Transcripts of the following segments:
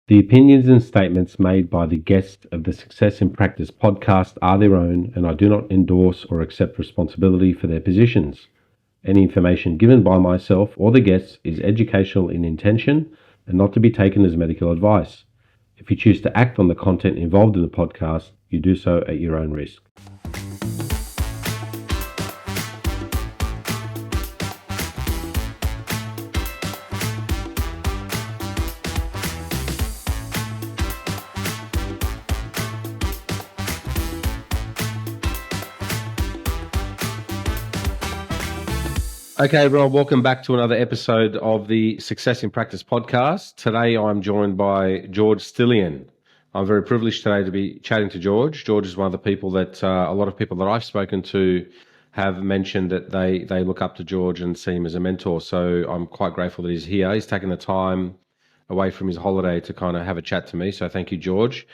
The opinions and statements made by the guests of the Success in Practice podcast are their own, and I do not endorse or accept responsibility for their positions. Any information given by myself or the guests is educational in intention and not to be taken as medical advice. If you choose to act on the content involved in the podcast, you do so at your own risk. Okay, everyone, welcome back to another episode of the Success in Practice podcast. Today, I'm joined by George Stylian. I'm very privileged today to be chatting to George. George is one of the people that a lot of people that I've spoken to have mentioned that they look up to George and see him as a mentor. So I'm quite grateful that he's here. He's taken the time away from his holiday to kind of have a chat to me. So thank you, George.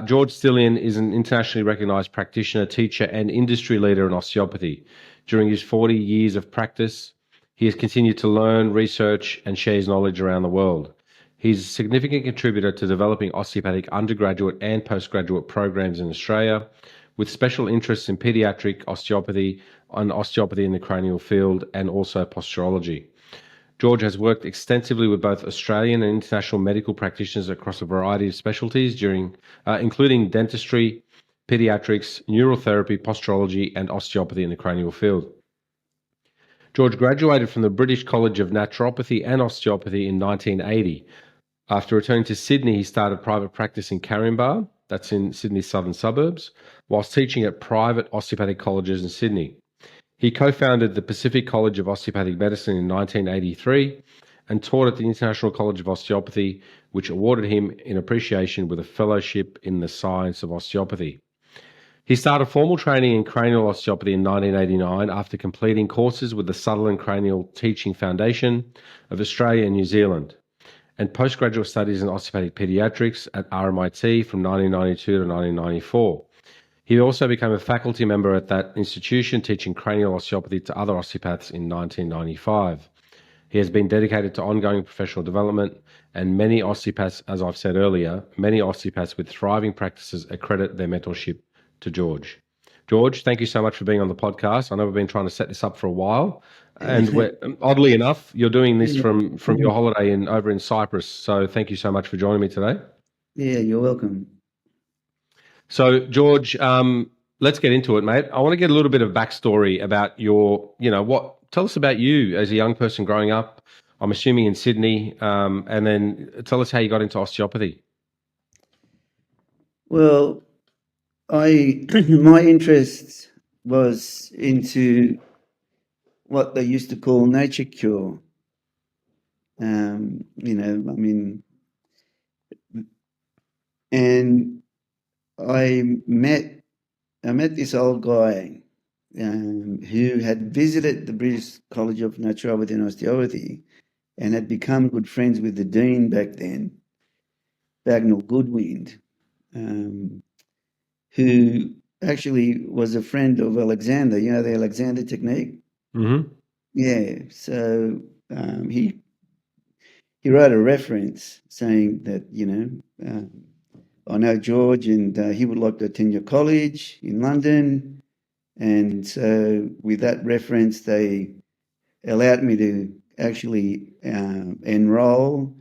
George Stylian is an internationally recognized practitioner, teacher, and industry leader in osteopathy. During his 40 years of practice, he has continued to learn, research, and share his knowledge around the world. He's a significant contributor to developing osteopathic undergraduate and postgraduate programs in Australia, with special interests in pediatric osteopathy and osteopathy in the cranial field, and also posturology. George has worked extensively with both Australian and international medical practitioners across a variety of specialties, including dentistry, pediatrics, neurotherapy, posturology, and osteopathy in the cranial field. George graduated from the British College of Naturopathy and Osteopathy in 1980. After returning to Sydney, he started private practice in Caringbah, that's in Sydney's southern suburbs, whilst teaching at private osteopathic colleges in Sydney. He co-founded the Pacific College of Osteopathic Medicine in 1983 and taught at the International College of Osteopathy, which awarded him in appreciation with a fellowship in the science of osteopathy. He started formal training in cranial osteopathy in 1989 after completing courses with the Sutherland Cranial Teaching Foundation of Australia and New Zealand, and postgraduate studies in osteopathic pediatrics at RMIT from 1992 to 1994. He also became a faculty member at that institution, teaching cranial osteopathy to other osteopaths in 1995. He has been dedicated to ongoing professional development, and many osteopaths, as I've said earlier, many osteopaths with thriving practices accredit their mentorship to George. George, thank you so much for being on the podcast. I know we've been trying to set this up for a while, and oddly enough, you're doing this from your holiday over in Cyprus. So thank you so much for joining me today. Yeah, you're welcome. So George, let's get into it, mate. I want to get a little bit of backstory about tell us about you as a young person growing up, I'm assuming in Sydney, and then tell us how you got into osteopathy. Well, my interest was into what they used to call nature cure. And I met this old guy who had visited the British College of Naturopathy and Osteopathy and had become good friends with the dean back then, Bagnall Goodwind, who actually was a friend of Alexander, the Alexander technique. Mm-hmm. Yeah, so he wrote a reference saying that, I know George and he would like to attend your college in London. And so with that reference, they allowed me to actually enroll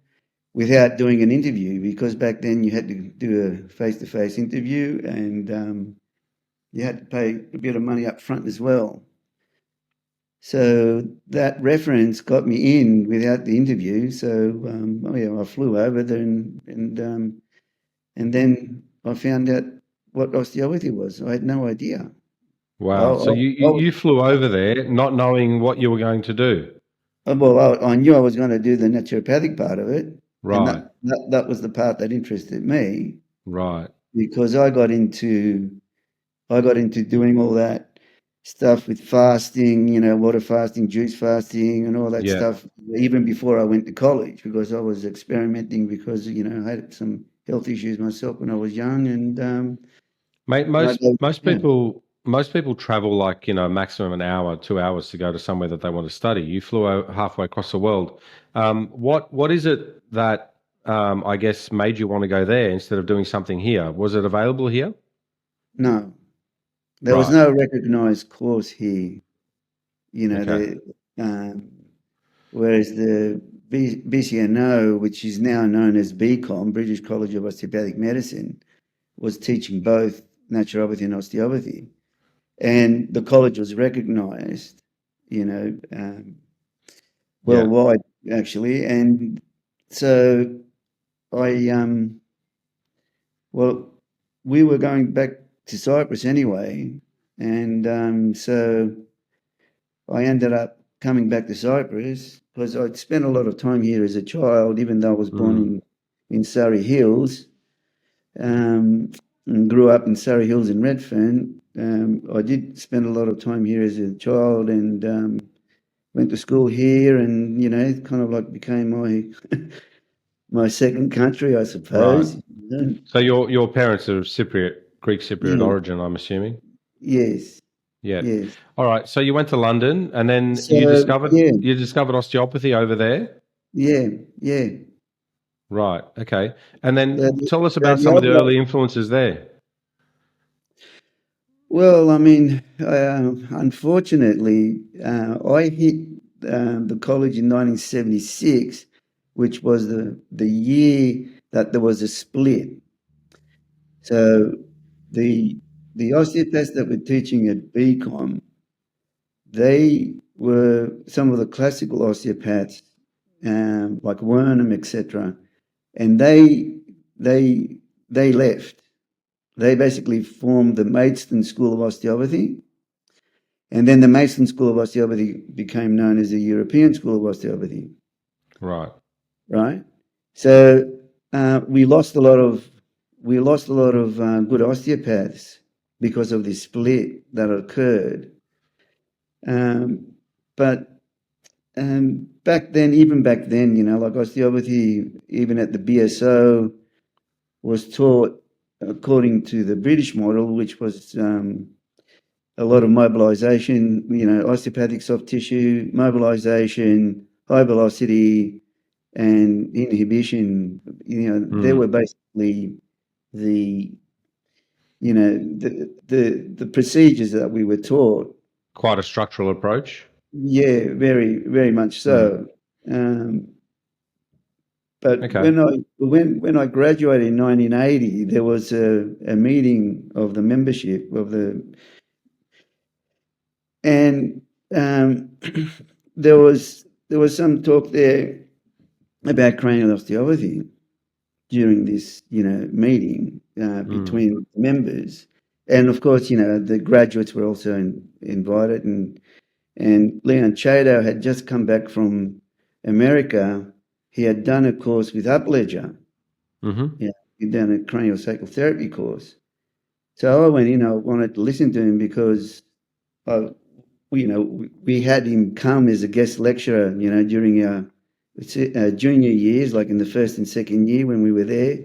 without doing an interview, because back then you had to do a face-to-face interview, and you had to pay a bit of money up front as well. So that reference got me in without the interview. So I flew over there and then I found out what osteopathy was. I had no idea. Wow. So you flew over there not knowing what you were going to do. Well, I knew I was going to do the naturopathic part of it. Right. And that was the part that interested me. Right. Because I got into doing all that stuff with fasting, water fasting, juice fasting, and all that stuff, even before I went to college, because I was experimenting, because I had some health issues myself when I was young. And mate, most people travel like maximum an hour, 2 hours to go to somewhere that they want to study. You flew halfway across the world. What is it that I guess, made you want to go there instead of doing something here? Was it available here? No, there was Right. no recognized course here. You know, Okay. um, whereas the BCNO, which is now known as BCom, British College of Osteopathic Medicine, was teaching both naturopathy and osteopathy. And the college was recognized, you know, Yeah. worldwide, actually. And so I, well, we were going back to Cyprus anyway. And so I ended up coming back to Cyprus because I'd spent a lot of time here as a child, even though I was born Mm. in Surrey Hills, and grew up in Surrey Hills in Redfern. I did spend a lot of time here as a child and went to school here, and it kind of like became my my second country, I Right. suppose. You know? So your parents are Cypriot, Greek Cypriot Yeah. origin, I'm assuming. Yes. Yeah. Yes. All right. So you went to London, and then So you yeah, discovered osteopathy over there. yeah, yeah. Right. Okay. And then The, tell us the, about the some of the old early influences there. Well, I mean, unfortunately, I hit the college in 1976, which was the year that there was a split. So the the osteopaths that were teaching at BCom, they were some of the classical osteopaths, like Wernham, etc., and they they left. They basically formed the Maidstone School of Osteopathy. And then the Mason School of Osteopathy became known as the European School of Osteopathy, Right. right? So we lost a lot of good osteopaths because of this split that occurred. Um, but even back then, like osteopathy, even at the BSO, was taught according to the British model, which was a lot of mobilization, osteopathic soft tissue, mobilization, high velocity, and inhibition. They Mm. were basically the, the procedures that we were taught. Quite a structural approach. Yeah, very, very much Mm. so. Um, but Okay. when I graduated in 1980, there was a meeting of the membership of the and there was some talk there about cranial osteopathy during this meeting Mm. between members, and of course the graduates were also invited, and Leon Chado had just come back from America. He had done a course with Upledger. Mm-hmm. Yeah, he'd done a cranial sacral therapy course. So I went in. I wanted to listen to him because I we had him come as a guest lecturer, during our junior years, like in the first and second year when we were there.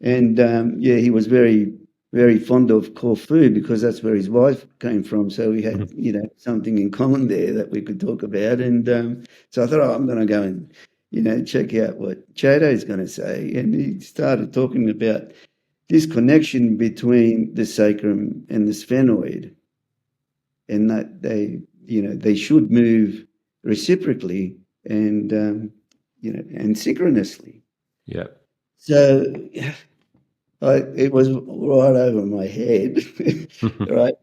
And yeah, he was very, very fond of Corfu because that's where his wife came from. So we had, something in common there that we could talk about. And so I thought, I'm going to go and, check out what Chato is going to say. And he started talking about this connection between the sacrum and the sphenoid, and that they should move reciprocally and and synchronously. Yeah. So it was right over my head, right?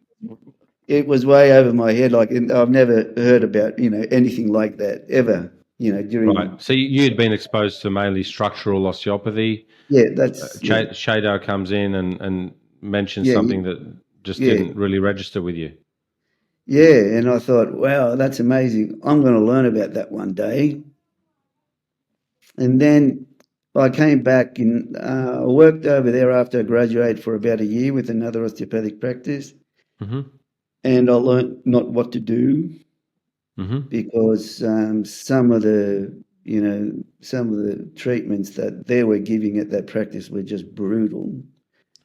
It was way over my head. Like I've never heard about anything like that ever. Right. During So you'd been exposed to mainly structural osteopathy. yeah, that's yeah, Shado comes in and mentions yeah, something that just yeah, didn't really register with you. yeah. And I thought, wow, that's amazing. I'm going to learn about that one day. And then I came back and I worked over there after I graduated for about a year with another osteopathic practice. Mm-hmm. And I learned not what to do Mm-hmm. because some of the treatments that they were giving at that practice were just brutal.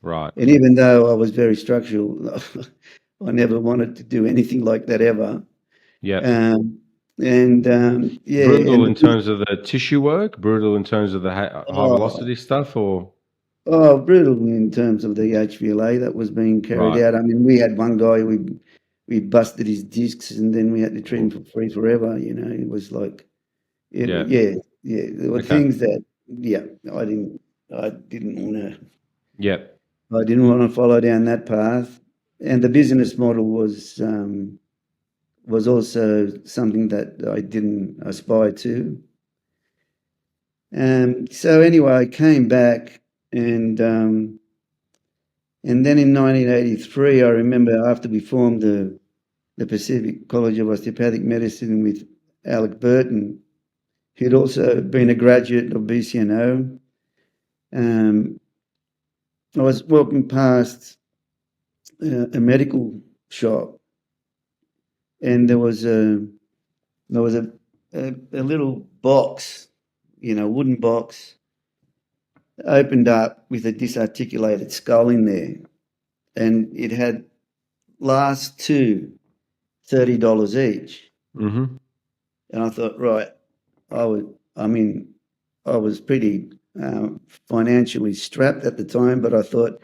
Right. And even though I was very structural, I never wanted to do anything like that ever. Yep. Um, And Brutal and in terms of the tissue work, brutal in terms of the high oh, velocity stuff, or brutal in terms of the HVLA that was being carried right? out. I mean, we had one guy, we busted his discs, and then we had to treat him Oof. for free forever. It was like, Yeah. yeah. There were Okay. things that, yeah, I didn't want to, Yeah. I didn't want to follow down that path. And the business model was also something that I didn't aspire to. So anyway, I came back, and then in 1983, I remember after we formed the Pacific College of Osteopathic Medicine with Alec Burton, who'd also been a graduate of BCNO. I was walking past a medical shop, and there was a little box, wooden box, opened up with a disarticulated skull in there, and it had last two $30 each. Mm-hmm. And I thought, right, I would. I mean, I was pretty financially strapped at the time, but I thought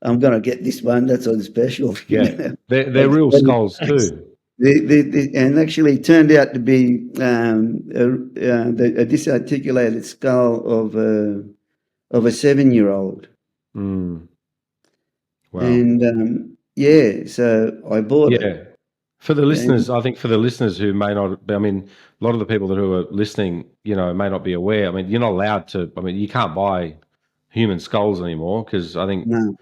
I'm going to get this one. That's on special, Yeah. They're real skulls too. And actually it turned out to be a disarticulated skull of a 7-year-old. Mm. Wow. And yeah, so I bought it. Yeah. For the And listeners, I think for the listeners who may not, I mean, a lot of the people that who are listening, may not be aware. I mean, you're not allowed to. I mean, you can't buy human skulls anymore because I think no,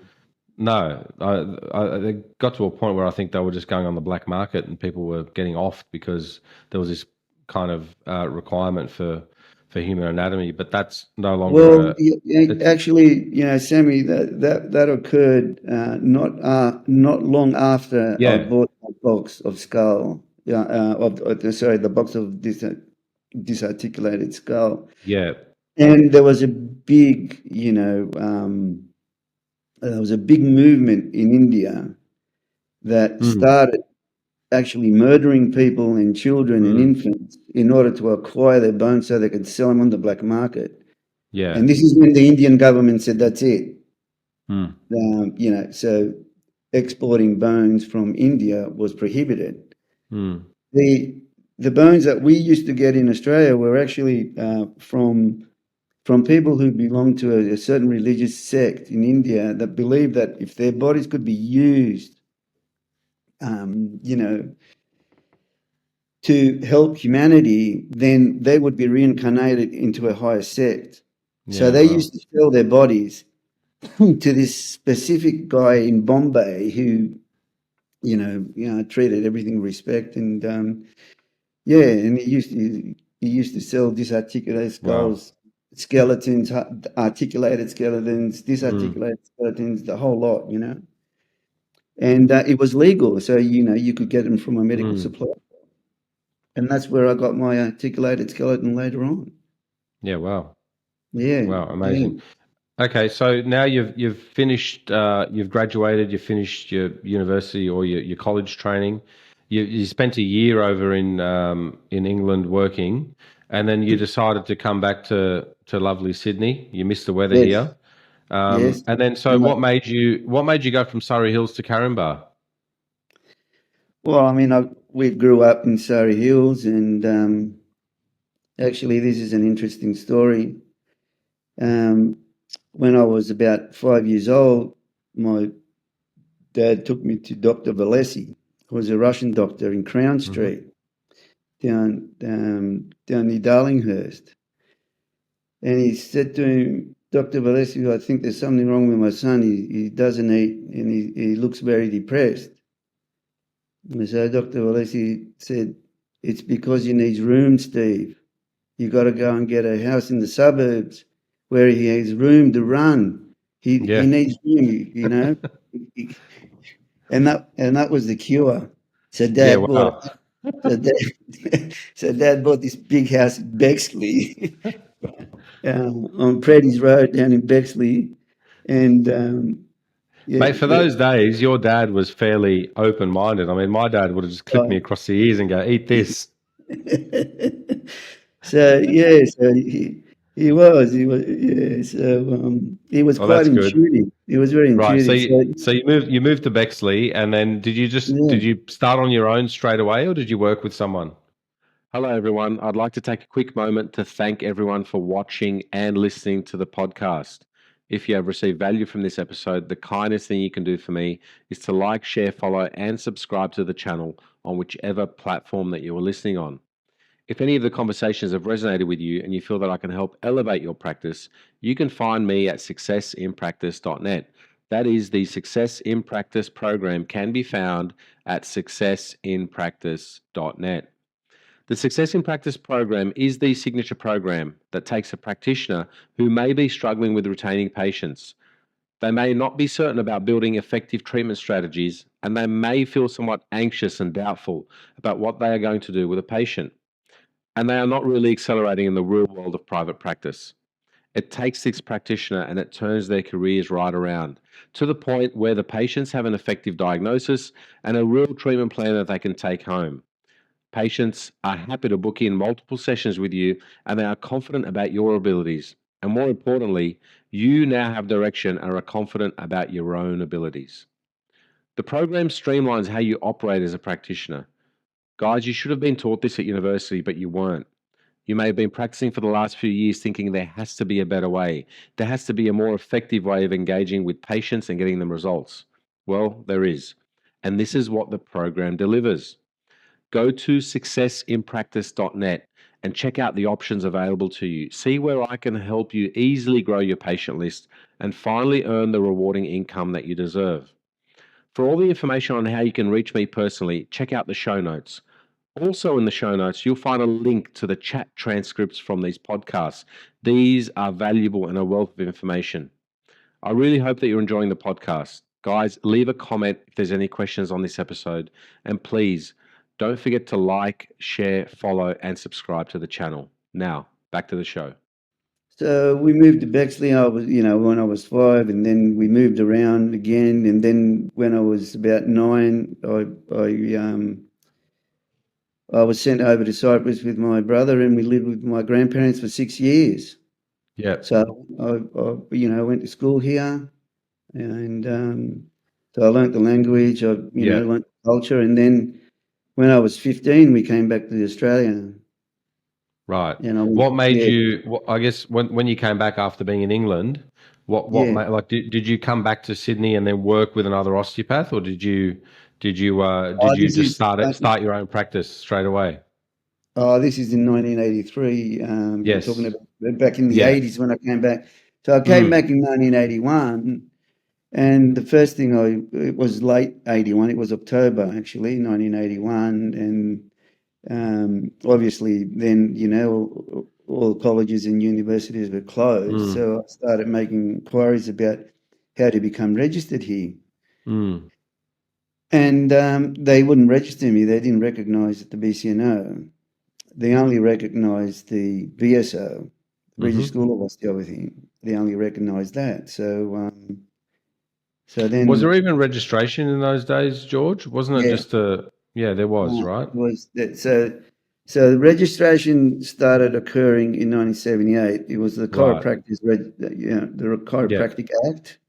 no, they got to a point where I think they were just going on the black market and people were getting off because there was this kind of requirement for human anatomy. But that's no longer well, a. It's actually, Sammy, that occurred not long after I yeah, bought a box of skull. Yeah, sorry, the box of disarticulated skull, yeah, and there was a big movement in India that mm, started actually murdering people and children and mm, infants in order to acquire their bones so they could sell them on the black market. yeah, And this is when the Indian government said, that's it. mm, So exporting bones from India was prohibited. mm, The the bones that we used to get in Australia were actually from people who belonged to a certain religious sect in India that believed that if their bodies could be used, um, you know, to help humanity, then they would be reincarnated into a higher sect. So yeah. they Wow. used to sell their bodies to this specific guy in Bombay who, treated everything with respect, and and he used to sell disarticulated Wow. skulls, skeletons, articulated skeletons, Mm, disarticulated skeletons, the whole lot, and it was legal, so you could get them from a medical mm. supply, and that's where I got my articulated skeleton later on. Yeah. Wow. Yeah, Wow. yeah, Amazing. Okay, so now you've finished, you've graduated, you've finished your university or your college training. You spent a year over in England working, and then you decided to come back to lovely Sydney. You missed the weather yes, here, yes. and then so And what made you go from Surrey Hills to Caringbah? well, I mean, we grew up in Surrey Hills, and actually, this is an interesting story. Um, when I was about 5 years old, my dad took me to Dr. Valesi, who was a Russian doctor in Crown Hmm. Street, down near Darlinghurst. And he said to him, Dr. Valesi, I think there's something wrong with my son. He doesn't eat, and he looks very depressed. And so Dr. Valesi said, it's because he needs room, Steve. You got to go and get a house in the suburbs where he has room to run. He Yeah, needs room. And that was the cure. So yeah, Dad bought wow. so Dad, so Dad bought this big house in Bexley, on Preddy's Road down in Bexley, and yeah, Mate, for those days, your dad was fairly open-minded. I mean, my dad would have just clipped me uh, across the ears and go, "Eat this." So yeah, so yeah. So he was Oh, quite that's good. intuitive. He was very Right. So intuitive. So you moved to Bexley, and then yeah. did you start on your own straight away, or did you work with someone? Hello, everyone. I'd like to take a quick moment to thank everyone for watching and listening to the podcast. If you have received value from this episode, the kindest thing you can do for me is to like, share, follow, and subscribe to the channel on whichever platform that you are listening on. If any of the conversations have resonated with you and you feel that I can help elevate your practice, you can find me at successinpractice.net. That is, the Success in Practice program can be found at successinpractice.net. The Success in Practice program is the signature program that takes a practitioner who may be struggling with retaining patients. They may not be certain about building effective treatment strategies, and they may feel somewhat anxious and doubtful about what they are going to do with a patient, and they are not really accelerating in the real world of private practice. It takes this practitioner and it turns their careers right around to the point where the patients have an effective diagnosis and a real treatment plan that they can take home. Patients are happy to book in multiple sessions with you, and they are confident about your abilities. And more importantly, you now have direction and are confident about your own abilities. The program streamlines how you operate as a practitioner. Guys, you should have been taught this at university, but you weren't. You may have been practicing for the last few years thinking there has to be a better way. There has to be a more effective way of engaging with patients and getting them results. Well, there is. And this is what the program delivers. Go to successinpractice.net and check out the options available to you. See where I can help you easily grow your patient list and finally earn the rewarding income that you deserve. For all the information on how you can reach me personally, check out the show notes. Also, in the show notes, you'll find a link to the chat transcripts from these podcasts. These are valuable and a wealth of information. I really hope that you're enjoying the podcast. Guys, leave a comment if there's any questions on this episode. And please don't forget to like, share, follow, and subscribe to the channel. Now, back to the show. So we moved to Bexley. I was, when I was 5, and then we moved around again. And then when I was about 9, I was sent over to Cyprus with my brother, and we lived with my grandparents for 6 years. Yeah. So I went to school here, and so I learnt the language. I Yeah. learnt the culture, and then when I was 15, we came back to Australia, Right. and I went, What made yeah, you, I guess, when you came back after being in England, what yeah. made, like, did you come back to Sydney and then work with another osteopath, or did you This just is start your own practice straight away? this is in 1983. I'm talking Yes. about back in the Yeah. 80s when I came back. So I came Mm. back in 1981, and the first thing it was late 81. It was October actually, 1981, and obviously then all colleges and universities were closed. Mm. So I started making inquiries about how to become registered here. Mm. And they wouldn't register me. They didn't recognise the BCNO. They only recognised the VSO, British Mm-hmm. School of Osteopathy. They only recognised that. So Was there then, even registration in those days, George? Wasn't it yeah, just a, yeah, there was, right? it was that. So the registration started occurring in 1978. It was the Right. the Yeah. Chiropractic Act,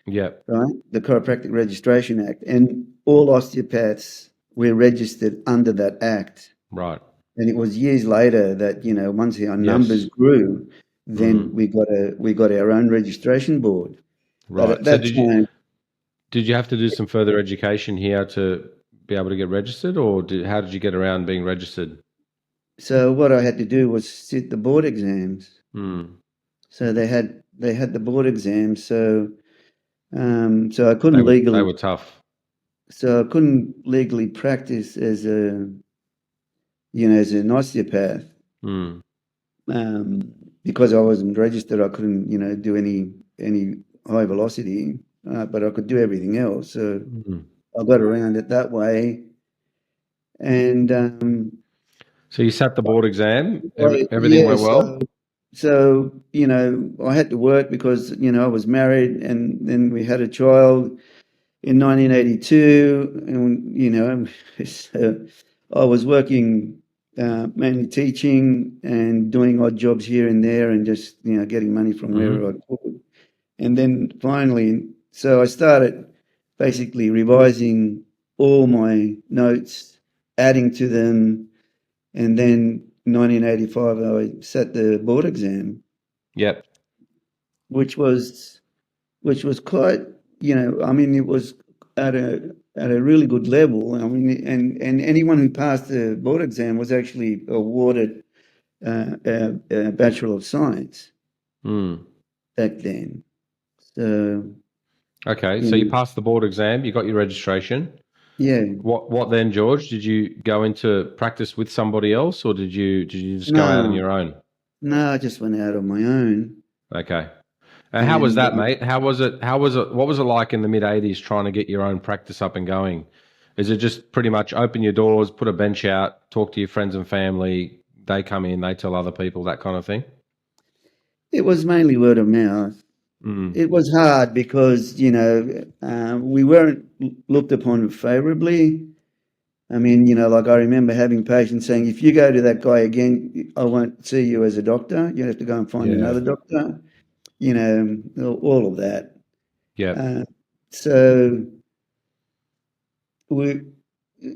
Yeah. right? The Chiropractic Registration Act, and all osteopaths were registered under that act. Right. And it was years later that, once our numbers Yes. grew, then Mm. we got our own registration board. But at Right. So that time, did you have to do some further education here to be able to get registered, or how did you get around being registered? so what I had to do was sit the board exams. Mm. So they had the board exams. So I They couldn't were they legally were tough. practice as an osteopath, Mm. because I wasn't registered. I couldn't, do any high velocity, but I could do everything else. So Mm. I got around it that way, and So you sat the board exam. Everything yeah. went well. So I had to work because I was married, and then we had a child in 1982, and so I was working mainly teaching and doing odd jobs here and there, and just getting money from wherever I could. And then finally, so I started basically revising all my notes, adding to them, and then 1985 I sat the board exam, Yep. which was quite, I mean, it was at a really good level. I mean, and anyone who passed the board exam was actually awarded a Bachelor of Science Mm. back then. So, Okay, you so you know, passed the board exam, you got your registration. yeah, What then, George? Did you go into practice with somebody else, or did you just go out on no, your own? no, I just went out on my own. Okay. And how was And that, mate? How was it? How was it? What was it like in the mid '80s trying to get your own practice up and going? Is it just pretty much open your doors, put a bench out, talk to your friends and family? They come in, they tell other people, that kind of thing. it was mainly word of mouth. Mm. It was hard because, we weren't looked upon favorably. I mean, like I remember having patients saying, if you go to that guy again, I won't see you as a doctor. You have to go and find Yeah. another doctor, all of that. Yeah. Uh, so we,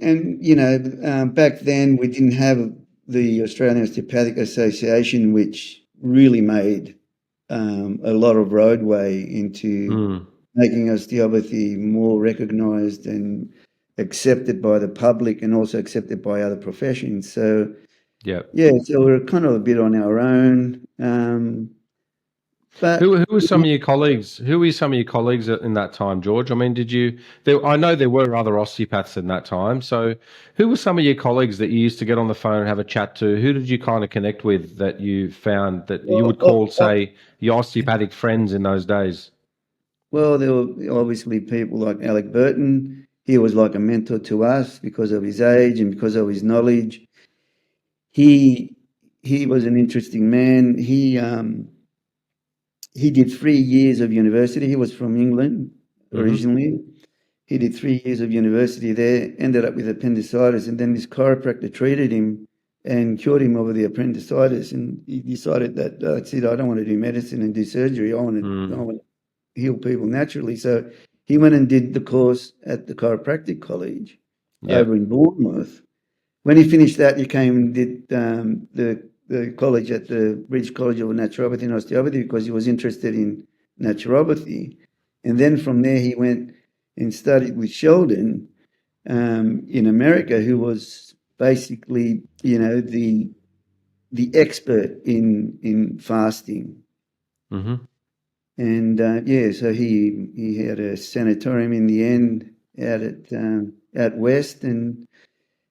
and, back then we didn't have the Australian Osteopathic Association, which really made a lot of roadway into Mm. making osteopathy more recognised and accepted by the public and also accepted by other professions. So, Yeah. yeah, so we're kind of a bit on our own. But Who were some of your colleagues? Who were some of your colleagues in that time, George? I mean, did you? I know there were other osteopaths in that time. So, who were some of your colleagues that you used to get on the phone and have a chat to? Who did you kind of connect with that you found that you would call, say, your osteopathic friends in those days? well, there were obviously people like Alec Burton. He was like a mentor to us because of his age and because of his knowledge. He he was an interesting man. He did 3 years of university. He was from England Mm-hmm. originally. He did 3 years of university there, ended up with appendicitis, and then this chiropractor treated him and cured him of the appendicitis. And he decided that that's it. I don't want to do medicine and do surgery. I Mm. want to heal people naturally. So he went and did the course at the Chiropractic College over Yep. in Bournemouth. When he finished that, he came and did the college at the British College of Naturopathy and Osteopathy because he was interested in naturopathy. And then from there, he went and studied with Sheldon in America, who was basically, the expert in fasting. Mm-hmm. And yeah, so he had a sanatorium in the end out west, and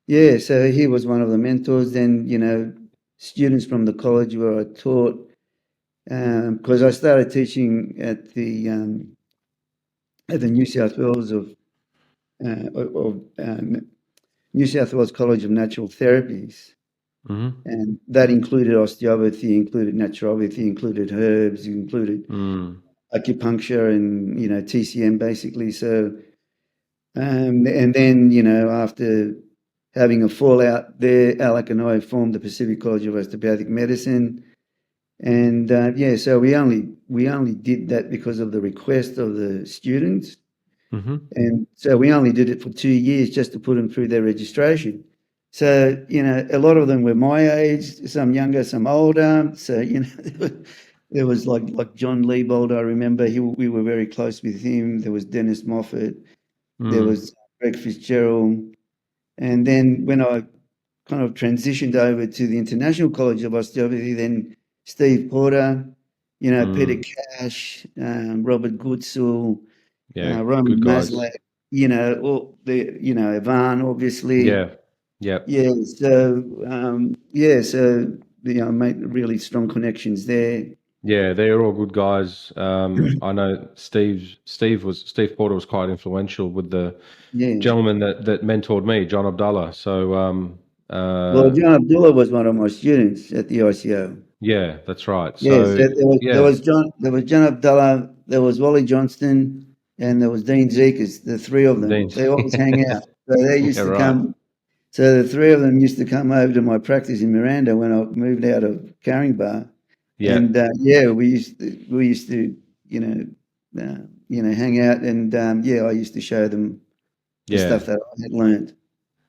yeah, so he was one of the mentors. Then students from the college where I taught, because I started teaching at the New South Wales New South Wales College of Natural Therapies, Mm-hmm. and that included osteopathy, included naturopathy, included herbs, included Mm. acupuncture, and TCM basically. So, and then after having a fallout there, Alec and I formed the Pacific College of Osteopathic Medicine. And yeah, so we only did that because of the request of the students, Mm-hmm. and so we only did it for 2 years just to put them through their registration. So a lot of them were my age, some younger, some older. So there was like John Leibold. I remember we were very close with him. There was Dennis Moffat. There Mm. was Greg Fitzgerald. And then when I kind of transitioned over to the International College of Osteopathy, then Steve Porter, Peter Mm. Cash, Robert Goodsell, Yeah. Roman Good guys. Maslach, all the, Ivan, obviously. Yeah. Yep. Yeah, so made really strong connections there. Yeah, they're all good guys. I know Steve Porter was quite influential with the Yeah. gentleman that mentored me, John Abdullah. So Well, John Abdullah was one of my students at the ICO. yeah, that's right. Yes, So there was yeah, John Abdullah, there was Wally Johnston, and there was Dean Zekas, the three of them. Dean. They always hang out. So they Yeah, used to right. come. So the three of them used to come over to my practice in Miranda when I moved out of Caringbah, Yeah, and we used to hang out, and I used to show them the yeah. stuff that I had learned.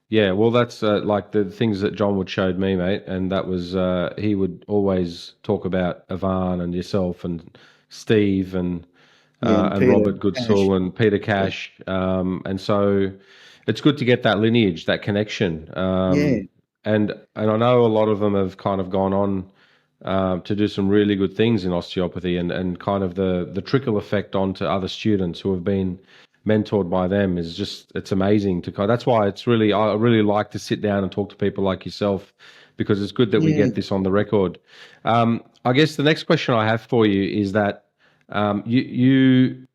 Yeah, well, that's like the things that John would showed me, mate, and that was he would always talk about Ivan and yourself and Steve Yeah, and and Peter Robert Cash. Goodsall and Peter Cash, and so it's good to get that lineage, that connection, Yeah, and I know a lot of them have kind of gone on to do some really good things in osteopathy, and kind of the trickle effect onto other students who have been mentored by them is just it's amazing to kind. That's why it's really I really like to sit down and talk to people like yourself because it's good that we yeah, get this on the record. I guess the next question I have for you is that you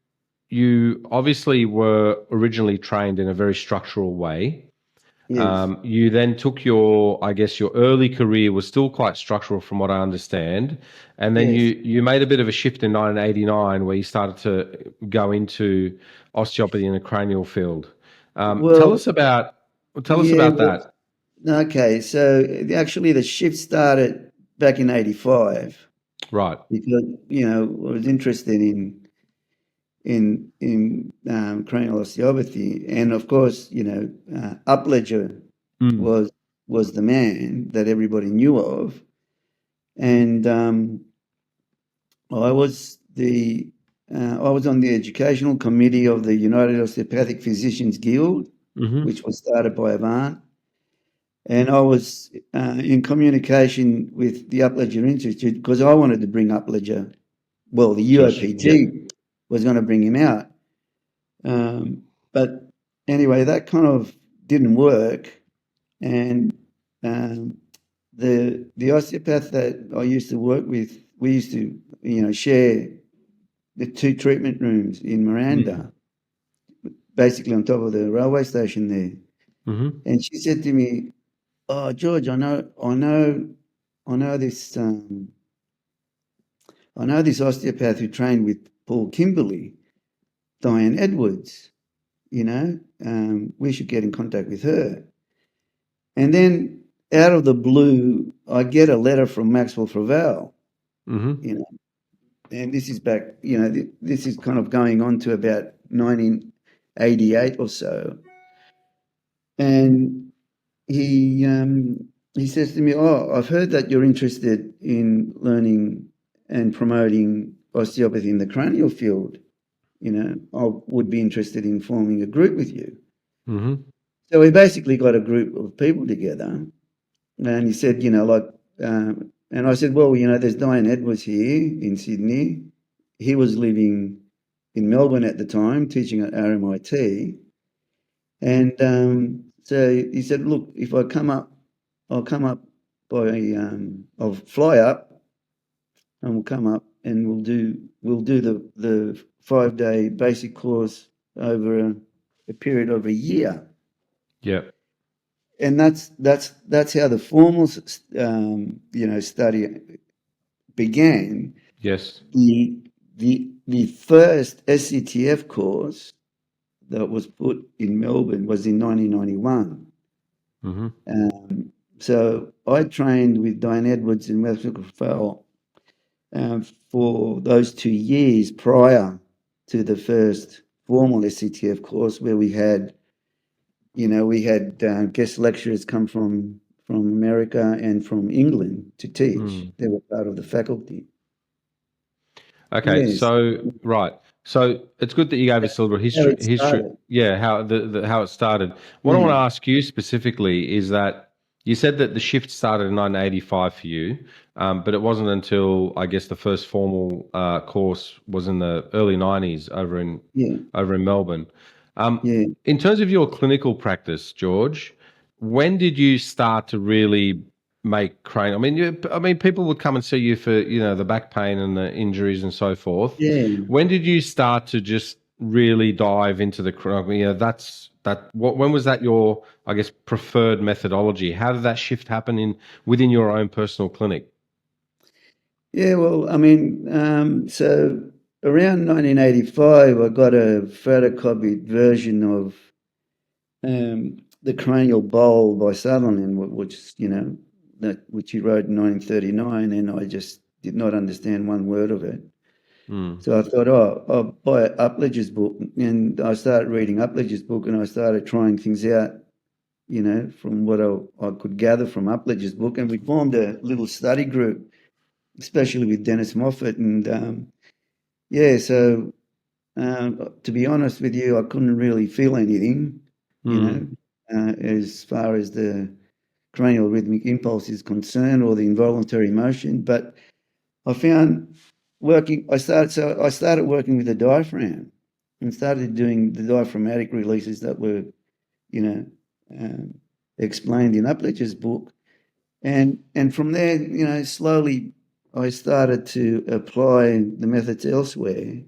obviously were originally trained in a very structural way. yes, You then took your, I guess, your early career was still quite structural from what I understand, and then yes. you made a bit of a shift in 1989 where you started to go into osteopathy in the cranial field. Tell Well, us about yeah. Well, that. okay. So actually, the shift started back in '85 Right. because I was interested in cranial osteopathy, and of course, Upledger Mm. was the man that everybody knew of, and I was the I was on the educational committee of the United Osteopathic Physicians Guild, Mm-hmm. which was started by Ivan, and I was in communication with the Upledger Institute because I wanted to bring Upledger. Well, the Yeah. UOPT was going to bring him out. But anyway, that kind of didn't work. And um, the osteopath that I used to work with, we used to, share the two treatment rooms in Mm. Miranda, basically on top of the railway station there. Mm-hmm. And she said to me, "Oh, George, I know this osteopath who trained with Paul Kimberley, Diane Edwards. We should get in contact with her." And then out of the blue, I get a letter from Maxwell Fravel, Mm-hmm. you know, and this is back, this is kind of going on to about 1988 or so. And he says to me, "Oh, I've heard that you're interested in learning and promoting osteopathy in the cranial field. I would be interested in forming a group with you." Mm-hmm. So we basically got a group of people together. And he said, and I said, "Well, there's Diane Edwards here in Sydney. He was living in Melbourne at the time, teaching at RMIT." And so he said, "Look, if I come up, I'll come up I'll fly up and we'll come up and we'll do the 5-day basic course over a period of a year." Yeah. And that's how the formal study began. Yes. The first SCTF course that was put in Melbourne was in 1991. Mm-hmm. So I trained with Diane Edwards and Maxwell Fell for those 2 years prior to the first formal SCTF course, where we had guest lecturers come from America and from England to teach. Mm. They were part of the faculty. Okay, Yes, so right, so it's good that you gave us a little how history. it started. Yeah, how how it started. What I want to Mm. ask you specifically is that you said that the shift started in 1985 for you, but it wasn't until I guess the first formal course was in the early 90s Yeah, over in Melbourne. yeah, In terms of your clinical practice, George, when did you start to really make crane? I mean, people would come and see you for the back pain and the injuries and so forth. yeah. When did you start to just really dive into the crane? That's that. When was that your, I guess, preferred methodology? How did that shift happen in within your own personal clinic? Yeah, well, I mean, so around 1985, I got a photocopied version of the Cranial Bowl by Sutherland, which which he wrote in 1939, and I just did not understand one word of it. So I thought, I'll buy Upledge's book, and I started reading Upledge's book, and I started trying things out, from what I could gather from Upledge's book, and we formed a little study group, especially with Dennis Moffat, and so to be honest with you, I couldn't really feel anything, as far as the cranial rhythmic impulse is concerned, or the involuntary motion. But I found I started working with the diaphragm and started doing the diaphragmatic releases that were, explained in Upledge's book. And from there, slowly I started to apply the methods elsewhere.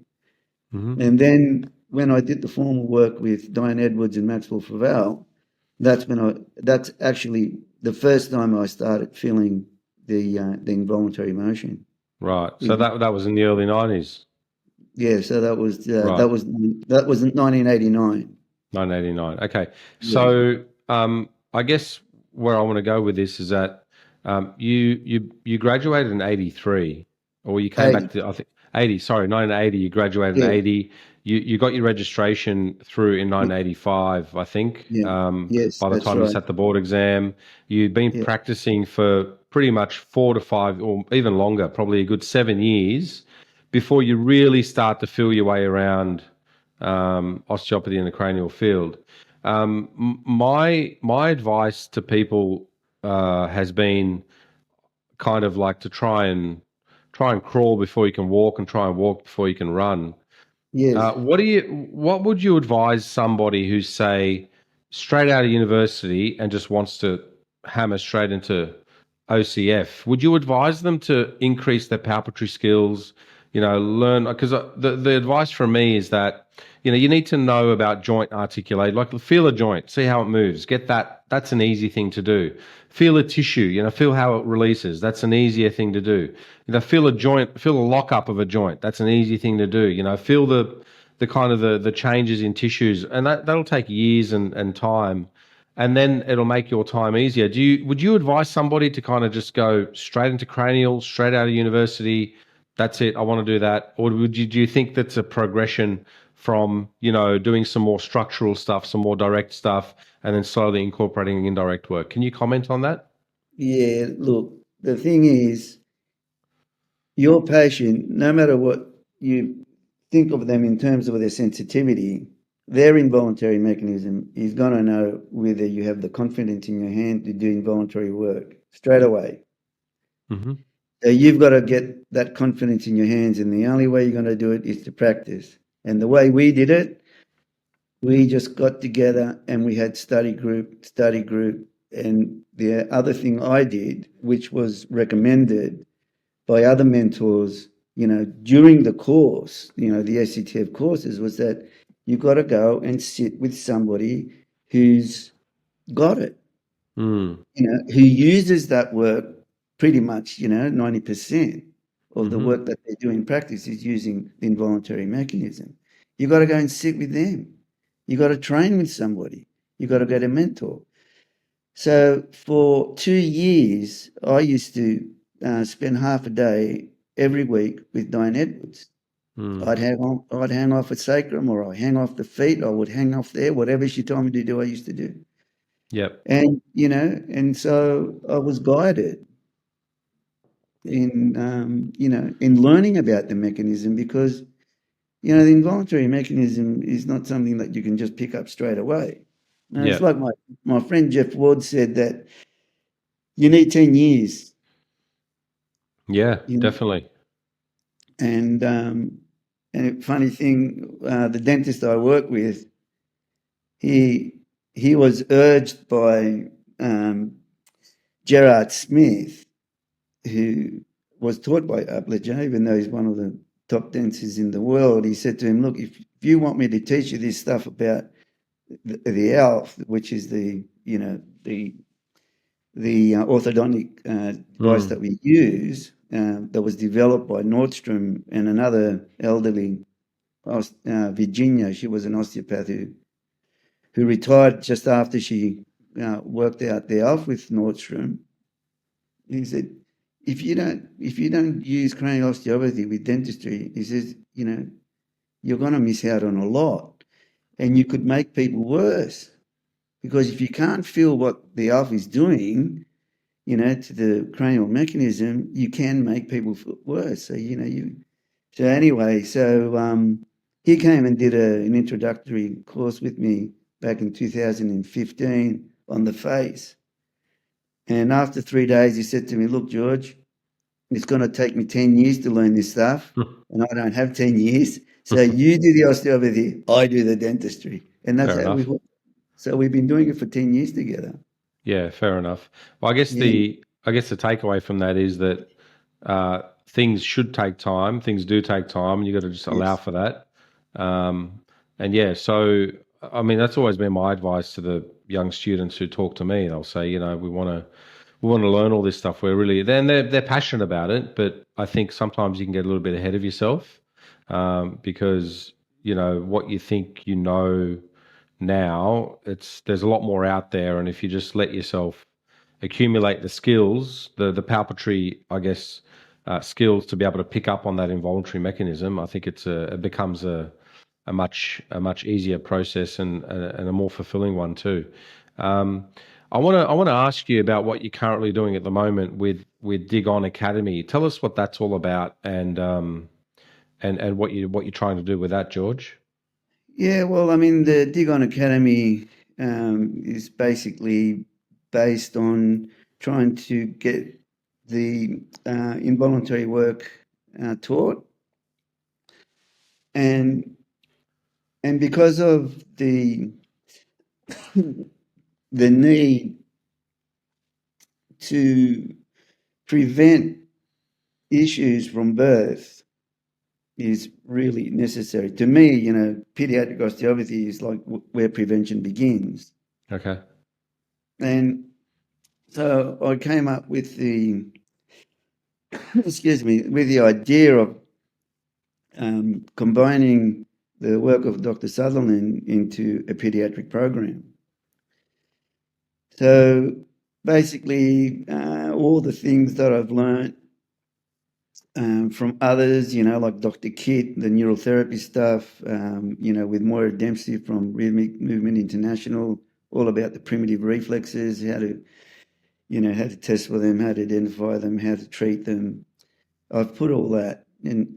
And then when I did the formal work with Diane Edwards and Maxwell Faval, that's actually the first time I started feeling the involuntary motion. Right. So that was in the early 90s. Yeah. So that was Right. that was 1989. 1989. Okay. Yeah. So I guess where I want to go with this is that you graduated in 83, or you came back to, I think, 80. Sorry, 1980. You graduated in 80. You got your registration through in 1985, I think. Yes, by the that's time you right. sat the board exam, you'd been practicing for pretty much 4 to 5, or even longer, probably a good 7 years, before you really start to feel your way around osteopathy in the cranial field. My advice to people has been kind of like to try and crawl before you can walk, and try and walk before you can run. Yes. What would you advise somebody who's, say, straight out of university and just wants to hammer straight into OCF? Would you advise them to increase their palpatory skills, learn? Because the advice from me is that, you need to know about joint articulate, like feel a joint, see how it moves, get that. That's an easy thing to do. Feel a tissue, feel how it releases. That's an easier thing to do. Feel a joint, feel a lockup of a joint. That's an easy thing to do. Feel the kind of the changes in tissues, and that'll take years and time, and then it'll make your time easier. Would you advise somebody to kind of just go straight into cranial, straight out of university? That's it, I want to do that. Or do you think that's a progression from, doing some more structural stuff, some more direct stuff, and then slowly incorporating indirect work? Can you comment on that? Yeah, look, the thing is, your patient, no matter what you think of them in terms of their sensitivity, their involuntary mechanism is going to know whether you have the confidence in your hand to do involuntary work straight away. So you've got to get that confidence in your hands, and the only way you're going to do it is to practice. And the way we did it, we just got together and we had study group. And the other thing I did, which was recommended by other mentors, during the course, the SCTF courses, was that you've got to go and sit with somebody who's got it, who uses that work pretty much, 90% of the work that they do in practice is using the involuntary mechanism. You've got to go and sit with them. You've got to train with somebody. You've got to get a mentor. So for 2 years, I used to spend half a day every week with Diane Edwards. I'd hang off a sacrum, or I'd hang off the feet. I would hang off there. Whatever she told me to do, I used to do. Yep. And, and so I was guided in, in learning about the mechanism, because, the involuntary mechanism is not something that you can just pick up straight away. It's like my friend Jeff Ward said, that you need 10 years. Yeah, definitely. And a funny thing, the dentist I work with, he was urged by Gerard Smith, who was taught by Upledge, even though he's one of the top dentists in the world. He said to him, look, if you want me to teach you this stuff about the ALF, which is the orthodontic device that we use, that was developed by Nordstrom and another elderly Virginia. She was an osteopath who retired just after she worked out there off with Nordstrom. He said, if you don't use cranial osteopathy with dentistry, he says, you're going to miss out on a lot, and you could make people worse, because if you can't feel what the alpha is doing, to the cranial mechanism, you can make people feel worse. So So anyway, he came and did an introductory course with me back in 2015 on the face. And after 3 days, he said to me, "Look, George, it's going to take me 10 years to learn this stuff, and I don't have 10 years. So you do the osteopathy, I do the dentistry." And that's Fair how enough. so we've been doing it for 10 years together. Yeah, fair enough. Well, Yeah. I guess the takeaway from that is that things should take time. Things do take time, and you got to just allow Yes. for that. And yeah, so I mean, that's always been my advice to the young students who talk to me. They'll say, we want to learn all this stuff. We're really then they're passionate about it, but I think sometimes you can get a little bit ahead of yourself because what you think now, there's a lot more out there, and if you just let yourself accumulate the skills, the palpatory, I guess, skills to be able to pick up on that involuntary mechanism, I think it becomes a much easier process and a more fulfilling one too. Um, I want to ask you about what you're currently doing at the moment with Dig On Academy. Tell us what that's all about and what you're trying to do with that, George. Yeah, well, I mean, the Dig On Academy is basically based on trying to get the involuntary work taught, and because of the need to prevent issues from birth is really necessary. To me, pediatric osteopathy is like where prevention begins. Okay. And so I came up with with the idea of combining the work of Dr. Sutherland into a pediatric program. So basically, all the things that I've learned from others, like Dr. Kitt, the neurotherapy stuff, with Moira Dempsey from Rhythmic Movement International, all about the primitive reflexes, how to test for them, how to identify them, how to treat them. I've put all that and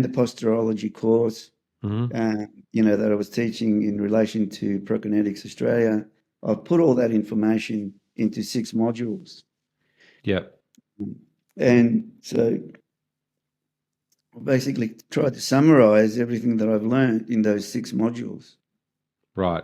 the posturology course, Mm-hmm. that I was teaching in relation to Prokinetics Australia. I've put all that information into 6 modules. Yeah. And so basically tried to summarize everything that I've learned in those 6 modules. Right.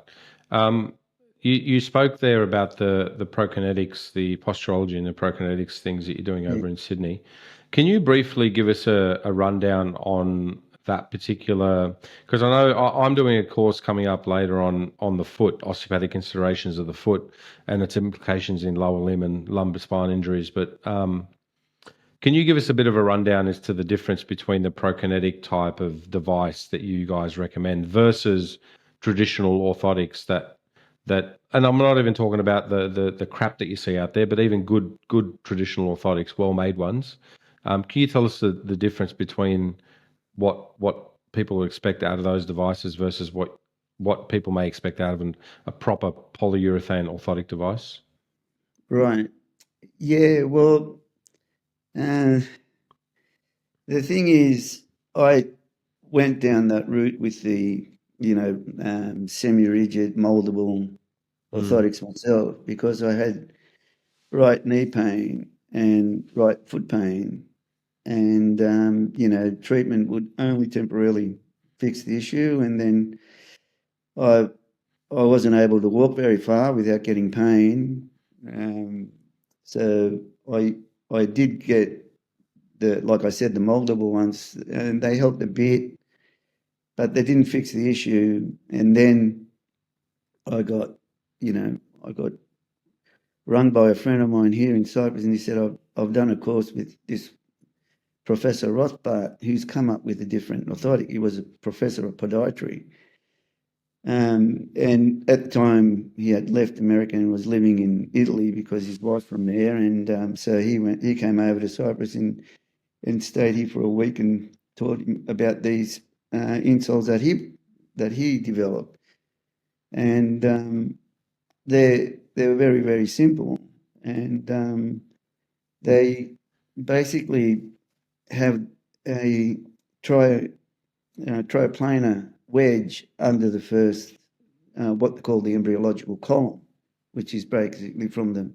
You spoke there about the prokinetics, the posturology and the prokinetics things that you're doing Yeah. over in Sydney. Can you briefly give us a rundown on that particular? Because I know I'm doing a course coming up later on the foot, osteopathic considerations of the foot and its implications in lower limb and lumbar spine injuries. But can you give us a bit of a rundown as to the difference between the prokinetic type of device that you guys recommend versus traditional orthotics and I'm not even talking about the crap that you see out there, but even good traditional orthotics, well-made ones. Can you tell us the difference between what people expect out of those devices versus what people may expect out of a proper polyurethane orthotic device? Right. Yeah, well, uh, the thing is, I went down that route with the, semi-rigid, moldable Mm, orthotics myself, because I had right knee pain and right foot pain, and treatment would only temporarily fix the issue, and then I I wasn't able to walk very far without getting pain. So I did get like I said, the moldable ones, and they helped a bit, but they didn't fix the issue. And then I got, I got rung by a friend of mine here in Cyprus, and he said, I've done a course with this Professor Rothbart, who's come up with a different orthotic. He was a professor of podiatry. And at the time, he had left America and was living in Italy because his wife's from there. And so he came over to Cyprus and stayed here for a week and taught him about these insoles that he developed. And they were very, very simple. And they basically have a triplanar wedge under the first, what they call the embryological column, which is basically from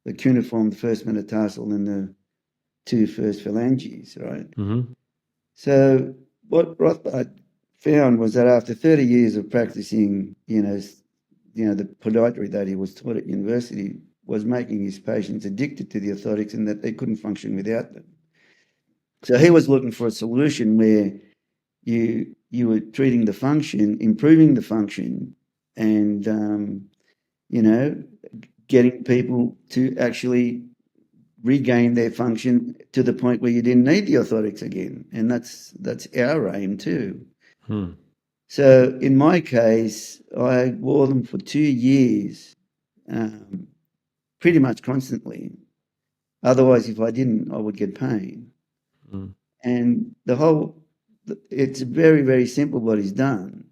the cuneiform, the first metatarsal, and the two first phalanges, right? Mm-hmm. So what Rothbard found was that after 30 years of practicing, the podiatry that he was taught at university was making his patients addicted to the orthotics and that they couldn't function without them. So he was looking for a solution where you were treating the function, improving the function, and getting people to actually regain their function to the point where you didn't need the orthotics again. And that's our aim too. Hmm. So in my case, I wore them for 2 years, pretty much constantly. Otherwise, if I didn't, I would get pain. Mm. And it's very, very simple what he's done.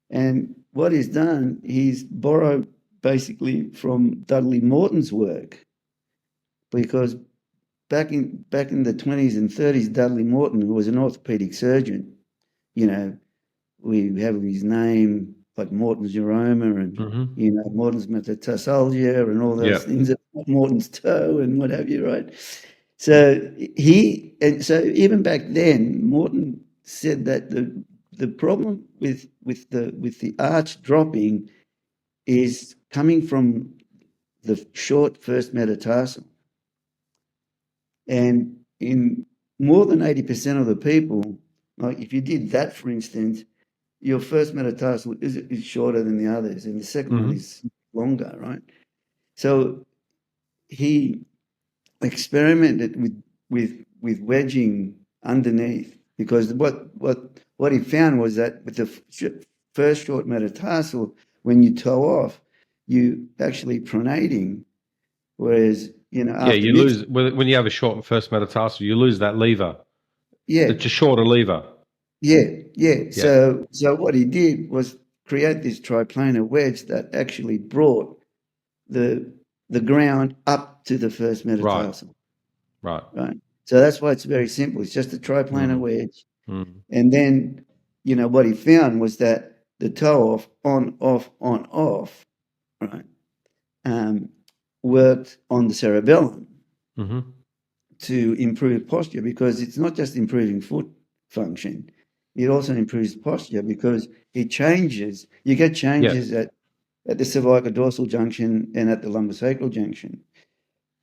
And what he's done, he's borrowed basically from Dudley Morton's work, because back in the 20s and 30s, Dudley Morton, who was an orthopedic surgeon, we have his name like Morton's uroma and Mm-hmm. Morton's metatarsalgia and all those Yeah. things, Morton's toe and what have you, right? So so even back then, Morton said that the problem with the arch dropping is coming from the short first metatarsal. And in more than 80% of the people, like if you did that, for instance, your first metatarsal is shorter than the others, and the second one Mm-hmm. is longer, right? So he experimented with wedging underneath, because what he found was that with the first short metatarsal, when you toe off, you actually pronating, whereas Yeah, after you mixing, lose when you have a short first metatarsal. You lose that lever. yeah, It's a shorter lever. yeah. Yeah. So what he did was create this triplanar wedge that actually brought the ground up to the first Right. metatarsal, Right. right? So that's why it's very simple. It's just a triplanar Mm. wedge. Mm. And then, what he found was that the toe off, on, off, right, worked on the cerebellum Mm-hmm. to improve posture, because it's not just improving foot function. It also improves posture because you get Yeah. changes at the cervical-dorsal junction and at the lumbosacral junction.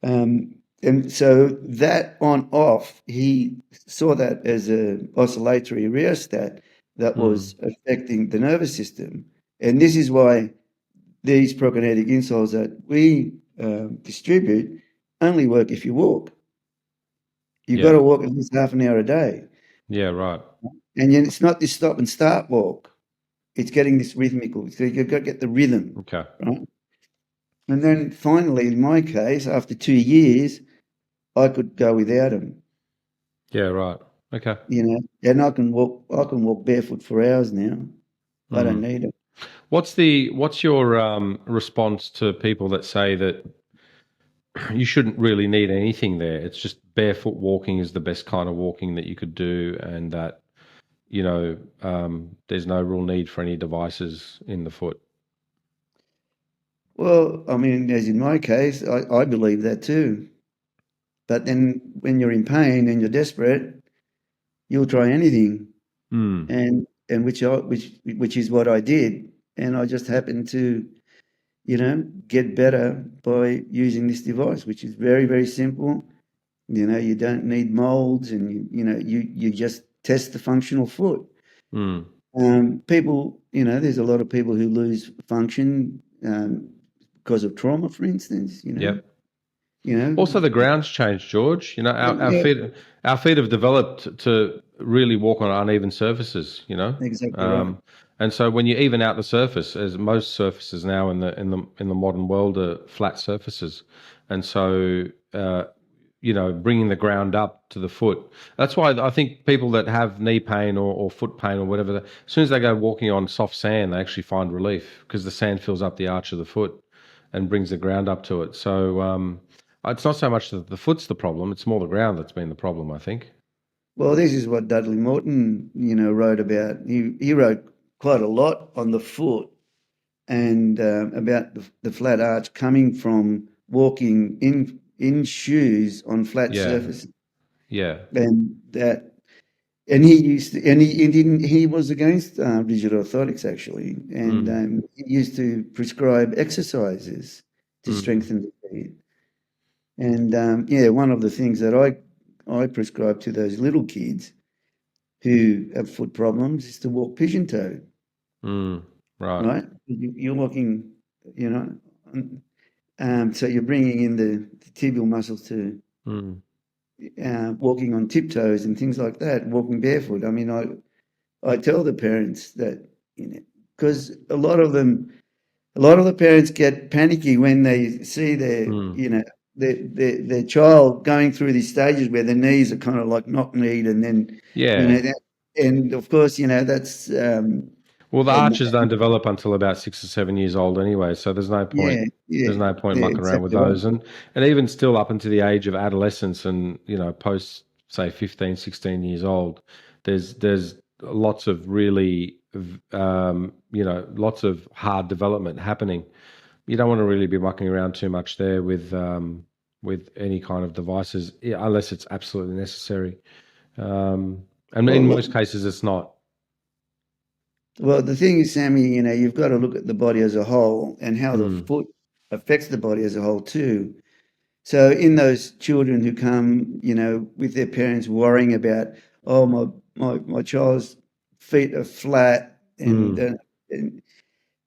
And so that on-off, he saw that as an oscillatory rheostat that Mm. was affecting the nervous system. And this is why these prokinetic insoles that we distribute only work if you walk. You've got Yeah. to walk at least half an hour a day. Yeah. Right. And yet it's not this stop and start walk. It's getting this rhythmical. So you've got to get the rhythm, Okay. right? And then finally, in my case, after 2 years, I could go without them. Yeah. Right. Okay. And I can walk barefoot for hours now. I don't Mm. need it. What's your response to people that say that you shouldn't really need anything there? It's just barefoot walking is the best kind of walking that you could do, and that there's no real need for any devices in the foot. Well, I mean, as in my case, I believe that too. But then when you're in pain and you're desperate, you'll try anything. Mm. And which is what I did. And I just happened to, get better by using this device, which is very, very simple. You don't need molds, and you just test the functional foot. Mm. People, there's a lot of people who lose function because of trauma, for instance. Yep. you know. Also, the ground's changed, George. You know, Yeah, our feet have developed to really walk on uneven surfaces. You know, exactly right. um, and so when you even out the surface, as most surfaces now in the modern world are flat surfaces, and so you know, bringing the ground up to the foot. That's why I think people that have knee pain or foot pain or whatever, as soon as they go walking on soft sand, they actually find relief because the sand fills up the arch of the foot and brings the ground up to it. So it's not so much that the foot's the problem; it's more the ground that's been the problem, I think. Well, this is what Dudley Morton, wrote about. He wrote quite a lot on the foot and about the flat arch coming from walking in shoes on flat Yeah, surfaces, yeah, and that. And he used to, and he didn't. He was against rigid orthotics actually, and mm, he used to prescribe exercises to mm, strengthen the feet. And yeah, one of the things that I prescribe to those little kids who have foot problems is to walk pigeon toe, mm, right, right? You're walking, you know, so you're bringing in the tibial muscles to mm, walking on tiptoes and things like that, walking barefoot. I mean, I tell the parents that, because a lot of the parents get panicky when they see mm. their child going through these stages where their knees are kind of like knock-kneed, and then, Yeah. and of course, that's Well, the and arches don't develop until about 6 or 7 years old anyway, so there's no point. yeah, yeah, There's no point yeah, mucking around with exactly right. those, and even still up into the age of adolescence, and post say 15, 16 years old, there's lots of really lots of hard development happening. You don't want to really be mucking around too much there with any kind of devices, unless it's absolutely necessary. And in Well, most cases, it's not. well, the thing is, Sammy, you've got to look at the body as a whole and how the Mm, foot affects the body as a whole too. So in those children who come, with their parents worrying about, oh, my child's feet are flat, and mm, uh,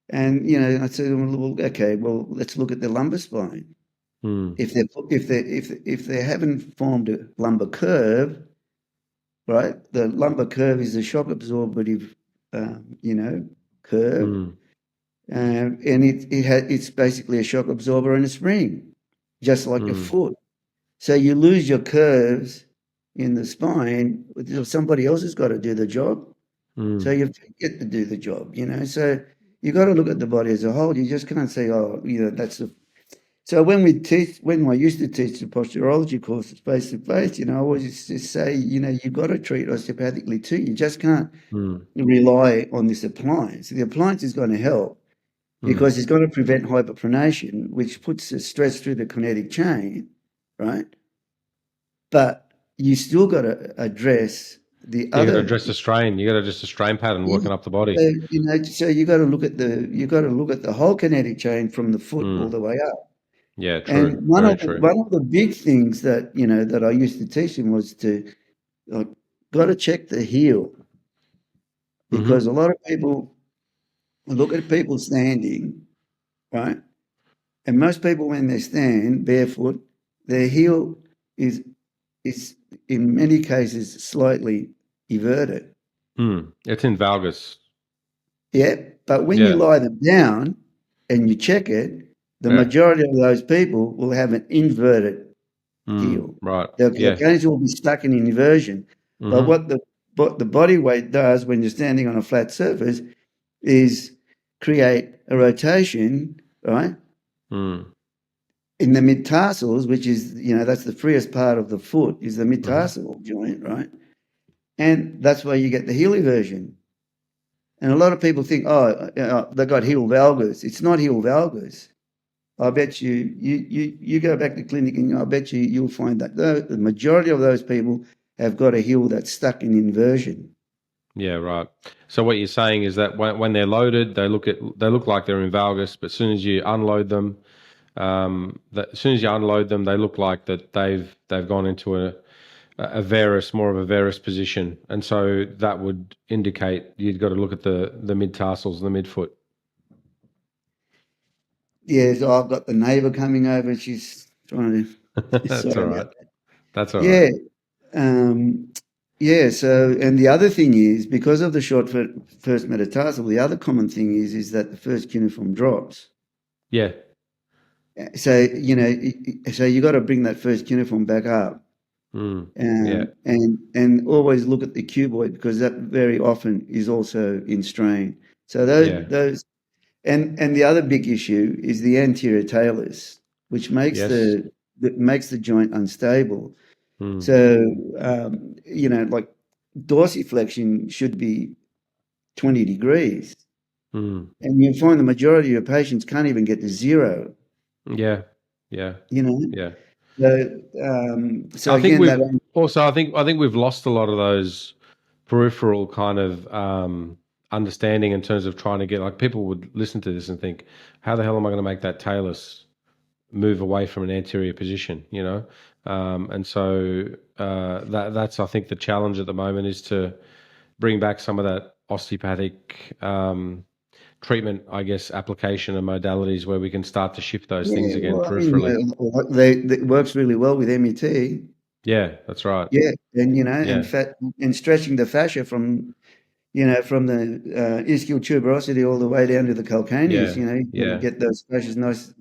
and I said to them, well, okay, well, let's look at the lumbar spine. mm. If they haven't formed a lumbar curve, right? The lumbar curve is a shock absorptive, curve, Mm, and it's basically a shock absorber and a spring, just like a mm, foot. So you lose your curves in the spine. Somebody else has got to do the job. So mm, you get to do the job, So you got to look at the body as a whole. You just can't say, oh, that's the. So when I used to teach the posturology courses face to face, I always used to say, you've got to treat osteopathically too. You just can't mm, rely on this appliance. The appliance is going to help mm. because it's going to prevent hyperpronation, which puts the stress through the kinetic chain, right? But you still got to address the You got to other. address the strain. You got to address the strain pattern Yeah. working up the body. So, so you got to look at the whole kinetic chain from the foot all Mm. the way up. Yeah, And true. Very true. one of the big things that that I used to teach them was to like, got to check the heel, because Hmm. a lot of people look at people standing, right? And most people when they stand barefoot, their heel is is in many cases slightly everted. Mm. It's in valgus. Yeah, but when you Yeah, lie them down and you check it, the yeah. majority of those people will have an inverted Mm. heel. Right. Their Yeah. gaze will be stuck in inversion. But Hmm. what the body weight does when you're standing on a flat surface is create a rotation, right, Mm. in the mid-tarsals, which is, that's the freest part of the foot, is the Hmm. mid-tarsal joint, right? And that's where you get the heel eversion. And a lot of people think, oh, they got heel valgus. It's not heel valgus. I bet you go back to clinic and I bet you'll find that the majority of those people have got a heel that's stuck in inversion. Yeah, right. So what you're saying is that when they're loaded, they look like they're in valgus, but as soon as you unload them, as soon as you unload them, they look like that they've gone into a varus, more of a varus position, and so that would indicate you've got to look at the mid tarsals and the midfoot. Yeah, so I've got the neighbour coming over. She's trying to That's all Sorry right. about that. That's all right. Yeah. Um, yeah. So, and the other thing is because of the short first metatarsal, the other common thing is that the first cuneiform drops. Yeah. So, so you got to bring that first cuneiform back up. Mm. Yeah. And always look at the cuboid because that very often is also in strain. So Yeah. and the other big issue is the anterior talus, which makes Yes. the joint unstable. Mm. So like dorsiflexion should be 20 degrees, Mm. and you find the majority of your patients can't even get to zero. Yeah. Yeah. You know, Yeah. so I think again we've that. also, I think we've lost a lot of those peripheral kind of understanding in terms of trying to get, like, people would listen to this and think, how the hell am I going to make that talus move away from an anterior position, you know? And so that's, I think, the challenge at the moment is to bring back some of that osteopathic treatment, I guess, application and modalities where we can start to shift those things Yeah, again well, I mean, peripherally. it works really well with MET. Yeah, that's right. Yeah, and Yeah, and stretching the fascia from from the ischial tuberosity all the way down to the calcaneus. yeah, You got to yeah. get those fascias nice.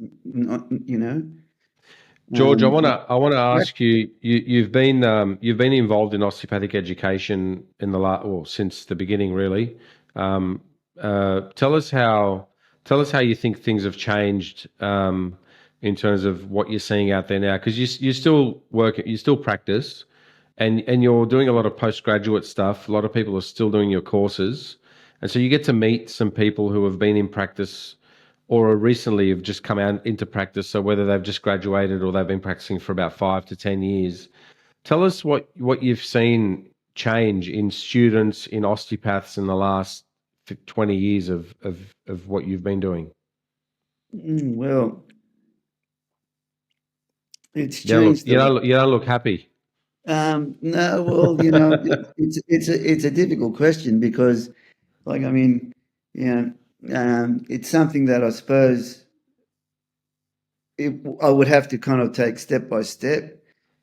George, I want Yeah, to I want to ask you. You've been involved in osteopathic education in the since the beginning, really. Um, tell us how you think things have changed in terms of what you're seeing out there now, because you still work, you still practice, and you're doing a lot of postgraduate stuff. A lot of people are still doing your courses, and so you get to meet some people who have been in practice or recently have just come out into practice. So whether they've just graduated or they've been practicing for about 5 to 10 years, tell us what you've seen change in students, in osteopaths in the last 20 years of what you've been doing. well, it's changed a lot. You don't look happy. No, well, it's a difficult question because, like, I mean, it's something that I suppose I would have to kind of take step by step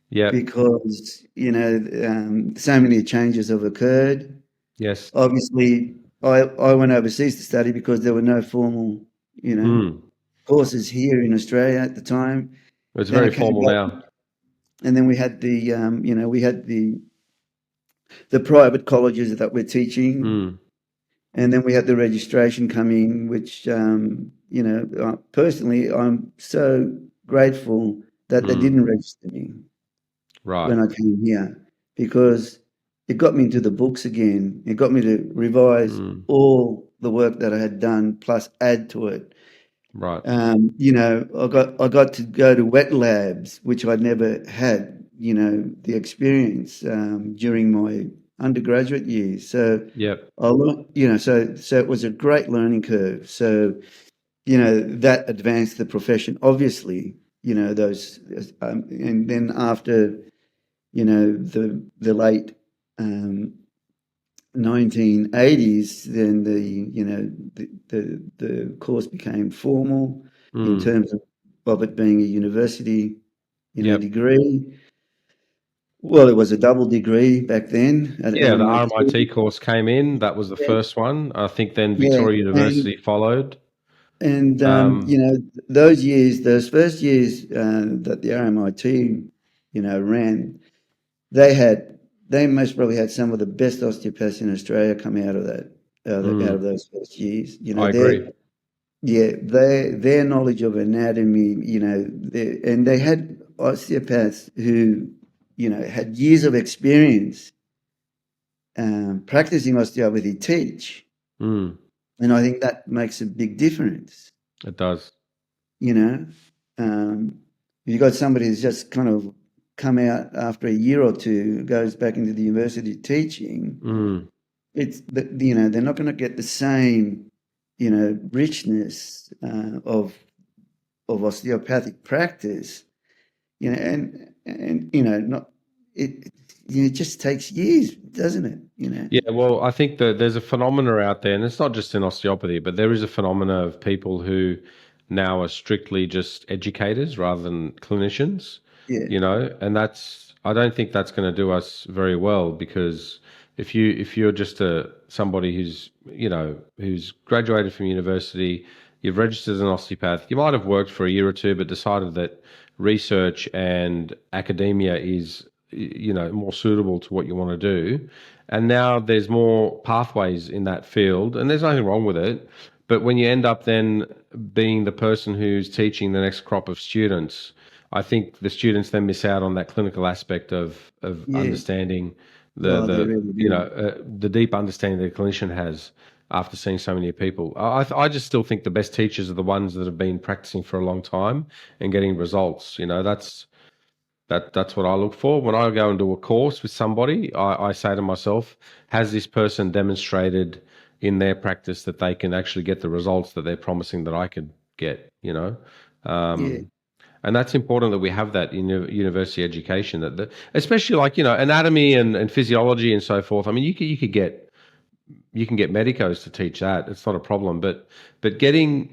Yeah. because so many changes have occurred. Yes. Obviously, I went overseas to study because there were no formal you know Mm. courses here in Australia at the time. It's Then I very came formal back, now. and then we had the private colleges that we're teaching, Mm. and then we had the registration come in, which personally I'm so grateful that they Mm. didn't register me Right. when I came here because it got me into the books again. It got me to revise Mm. all the work that I had done plus add to it. Right. I got to go to wet labs, which I'd never had, the experience during my undergraduate years. So Yep. I learned, so it was a great learning curve. So, that advanced the profession, obviously, those, and then after, the late um, 1980s, then the course became formal in Mm. terms of it being a university, Yep. degree. Well, it was a double degree back then at Yeah, the MIT. RMIT course came in. That was the Yeah, first one. I think then yeah, Victoria University followed. and Um, those first years that the RMIT, ran, they had they most probably had some of the best osteopaths in Australia come out of that out of mm, those first years. I agree. Their knowledge of anatomy, and they had osteopaths who, had years of experience practicing osteopathy teach, Mm, and I think that makes a big difference. it does. You know, um, you got somebody who's just kind of come out after a year or two, goes back into the university teaching. Mm, They're not going to get the same, richness of osteopathic practice, and not it. It just takes years, doesn't it? yeah, well, I think that there's a phenomena out there, and it's not just in osteopathy, but there is a phenomena of people who now are strictly just educators rather than clinicians. Yeah. And I don't think that's going to do us very well, because if you're just somebody who's graduated from university, you've registered as an osteopath, you might have worked for a year or two, but decided that research and academia is more suitable to what you want to do, and now there's more pathways in that field, and there's nothing wrong with it. But when you end up then being the person who's teaching the next crop of students, I think the students then miss out on that clinical aspect of Yeah. understanding Oh, they really do. the deep understanding that a clinician has after seeing so many people. I just still think the best teachers are the ones that have been practicing for a long time and getting results. That's what I look for when I go and do a course with somebody. I say to myself, has this person demonstrated in their practice that they can actually get the results that they're promising that I could get? Yeah. Um, and that's important that we have that in university education, especially like anatomy and physiology and so forth. I mean, you can get medicos to teach that. It's not a problem, but getting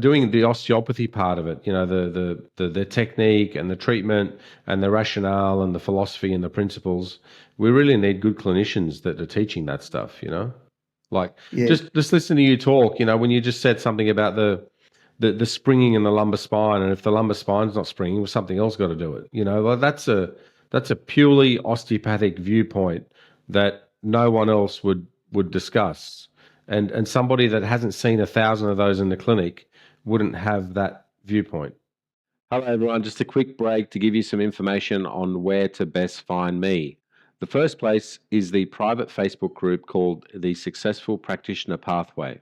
doing the osteopathy part of it, the technique and the treatment and the rationale and the philosophy and the principles. We really need good clinicians that are teaching that stuff. Like Yeah. just listen to you talk. When you just said something about the springing in the lumbar spine, and if the lumbar spine's not springing, well, something else got to do it. Like that's a purely osteopathic viewpoint that no one else would discuss, and somebody that hasn't seen 1,000 of those in the clinic wouldn't have that viewpoint. Hello, everyone. Just a quick break to give you some information on where to best find me. The first place is the private Facebook group called the Successful Practitioner Pathway.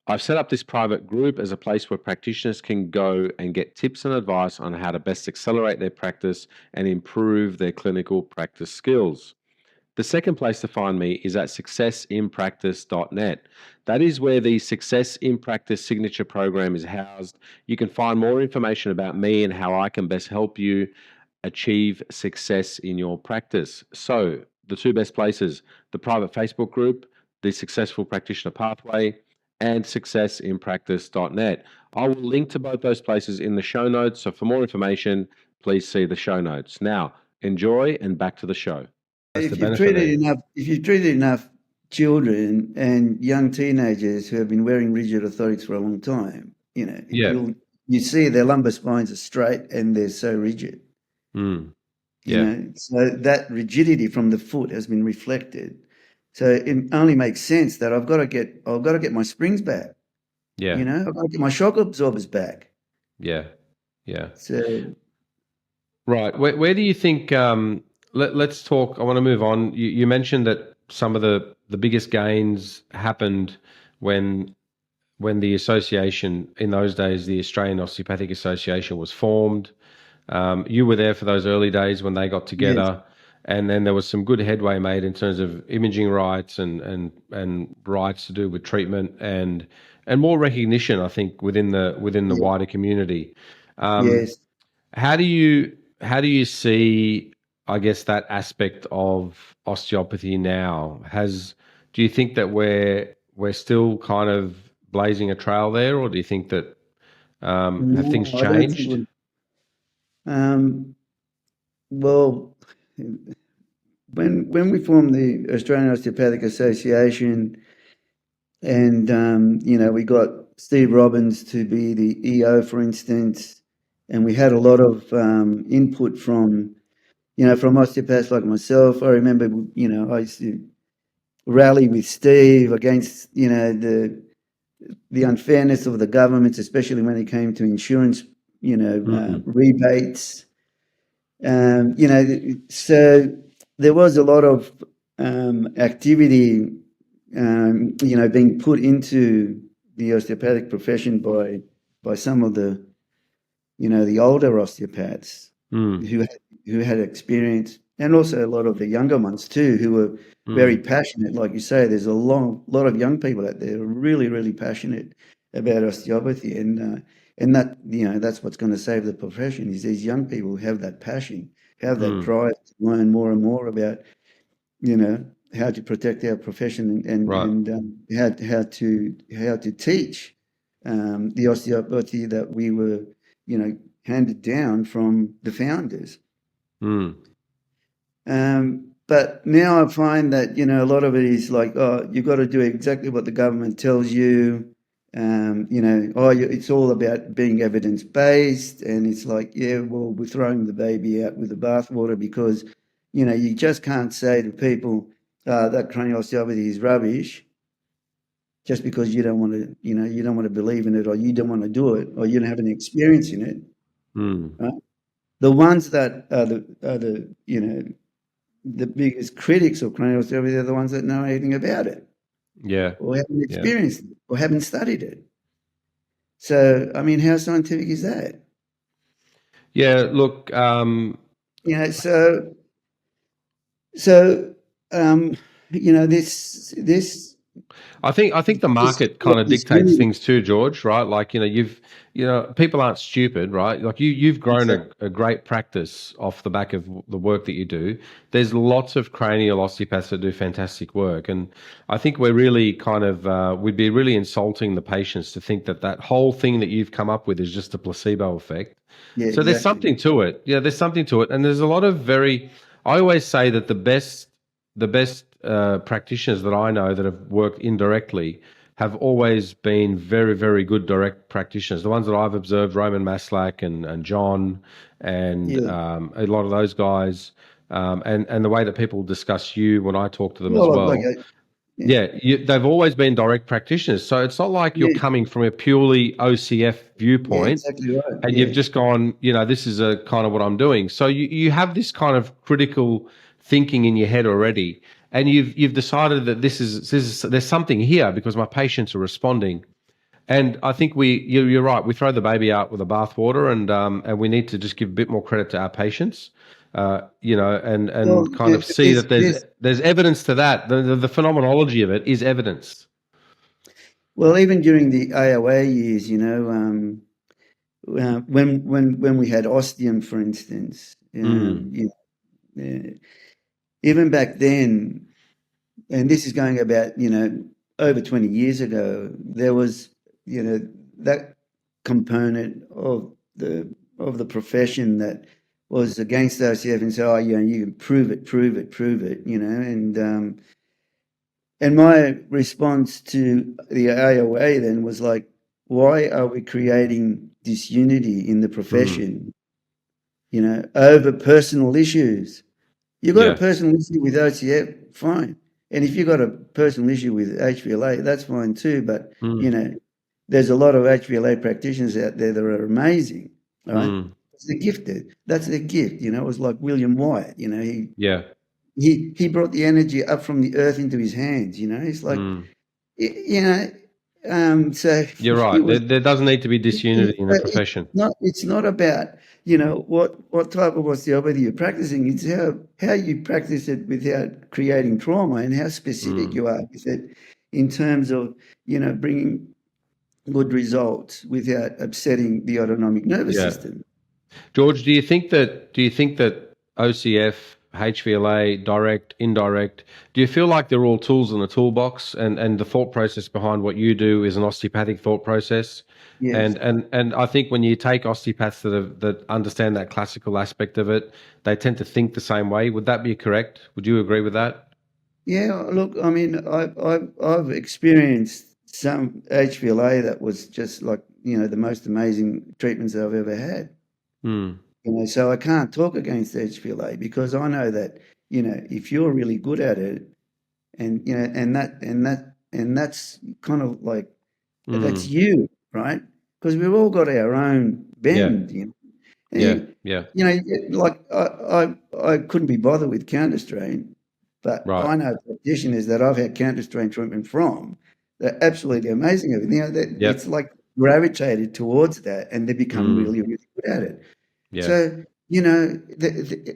I've set up this private group as a place where practitioners can go and get tips and advice on how to best accelerate their practice and improve their clinical practice skills. The second place to find me is at successinpractice.net. That is where the Success in Practice signature program is housed. You can find more information about me and how I can best help you achieve success in your practice. So, the two best places: the private Facebook group, the Successful Practitioner Pathway, and successinpractice.net. I will link to both those places in the show notes. So, for more information, please see the show notes. Now, enjoy, and back to the show. That's the benefit there. If you've treated enough children and young teenagers who have been wearing rigid orthotics for a long time, Yeah. you see their lumbar spines are straight and they're so rigid. Mm. Yeah. So that rigidity from the foot has been reflected. So it only makes sense that I've got to get my springs back. Yeah. I've got to get my shock absorbers back. Yeah. Yeah. So Right. Where do you think? Let's talk. I want to move on. You mentioned that some of the biggest gains happened when the association, in those days, the Australian Osteopathic Association, was formed. You were there for those early days when they got yes, together, and then there was some good headway made in terms of imaging rights and rights to do with treatment and more recognition, I think, within the yes, wider community. Um, yes. how do you see, I guess, that aspect of osteopathy now? Do you think that we're still kind of blazing a trail there, or do you think that have things No, I don't think changed? um, well, when we formed the Australian Osteopathic Association, and we got Steve Robbins to be the EO, for instance, and we had a lot of input from osteopaths like myself. I remember, I used to rally with Steve against, the unfairness of the governments, especially when it came to insurance, Mm, rebates. So there was a lot of activity, being put into the osteopathic profession by some of the older osteopaths mm, who had experience, and also a lot of the younger ones too, who were very mm. passionate. Like you say, there's a lot of young people out there who are really, really passionate about osteopathy, and that's what's going to save the profession is these young people who have that passion, have that Mm, drive to learn more and more about you know how to protect our profession right. and how to teach the osteopathy that we were handed down from the founders. Mm. But now I find that, a lot of it is like, oh, you've got to do exactly what the government tells you. It's all about being evidence-based. And it's like, yeah, well, we're throwing the baby out with the bathwater because, you just can't say to people, that cranial osteopathy is rubbish just because you don't want to believe in it, or you don't want to do it, or you don't have any experience in it. Mm. Right? The ones that are the biggest critics of cranial osteopathy are the ones that know anything about it, Yeah. or haven't Yeah. experienced it, or haven't studied it. So, I mean, how scientific is that? Yeah. Look, This I think the market kind of dictates unity. things too, George, right? Like, people aren't stupid, right? Like you've grown Exactly. a great practice off the back of the work that you do. There's lots of cranial osteopaths that do fantastic work. And I think we're really kind of, we'd be really insulting the patients to think that that whole thing that you've come up with is just a placebo effect. Yeah, So there's exactly. something to it. Yeah, there's something to it. And there's a lot of I always say that the best practitioners that I know that have worked indirectly have always been very, very good direct practitioners. The ones that I've observed, Roman Maslach and John, and Yeah. a lot of those guys, and the way that people discuss you when I talk to them as Well, well. yeah, Yeah, they've always been direct practitioners. So it's not like you're yeah, coming from a purely OCF yeah, viewpoint exactly right. and you've Yeah, just gone, this is a kind of what I'm doing. So you have this kind of critical thinking in your head already, and you've decided that there's something here because my patients are responding. And I think you're right. We throw the baby out with the bathwater, and we need to just give a bit more credit to our patients, well, and kind of see that there's evidence to that. The phenomenology of it is evidence. well, even during the AOA years, when we had osteum, for instance, Mm, even back then, and this is going about over 20 years ago, there was that component of the profession that was against OCF and said, oh, you can prove it, and my response to the AOA then was like, why are we creating disunity in the mm, profession, over personal issues? You've got a yeah. personal issue with OCF, fine. And if you've got a personal issue with HVLA, that's fine too. But, Mm, there's a lot of HVLA practitioners out there that are amazing, right? mm, They're gifted. That's their gift. It was like William Wyatt, yeah. he brought the energy up from the earth into his hands, It's like, Mm. so You're he right. There, was, there doesn't need to be disunity in the profession. it's not about, what type of osteopathy you're practicing. It's how you practice it without creating trauma, and how specific Mm, you are with it in terms of, bringing good results without upsetting the autonomic nervous yeah. system. George, do you think that OCF, HVLA, direct, indirect, do you feel like they're all tools in the toolbox, and the thought process behind what you do is an osteopathic thought process? Yes. And I think when you take osteopaths that understand that classical aspect of it, they tend to think the same way. Would that be correct? Would you agree with that? Yeah, look, I mean, I've experienced some HVLA that was just like, the most amazing treatments I've ever had. Mm, So I can't talk against HVLA because I know that, if you're really good at it, and that's kind of like, that's mm, you, right? Because we've all got our own yeah, bend, And yeah, yeah. like I couldn't be bothered with counter strain, but Right. I know practitioners that I've had counter strain treatment from. They're absolutely amazing at it. That it's Yep. like gravitated towards that, and they become Mm, really, really good at it. yeah. So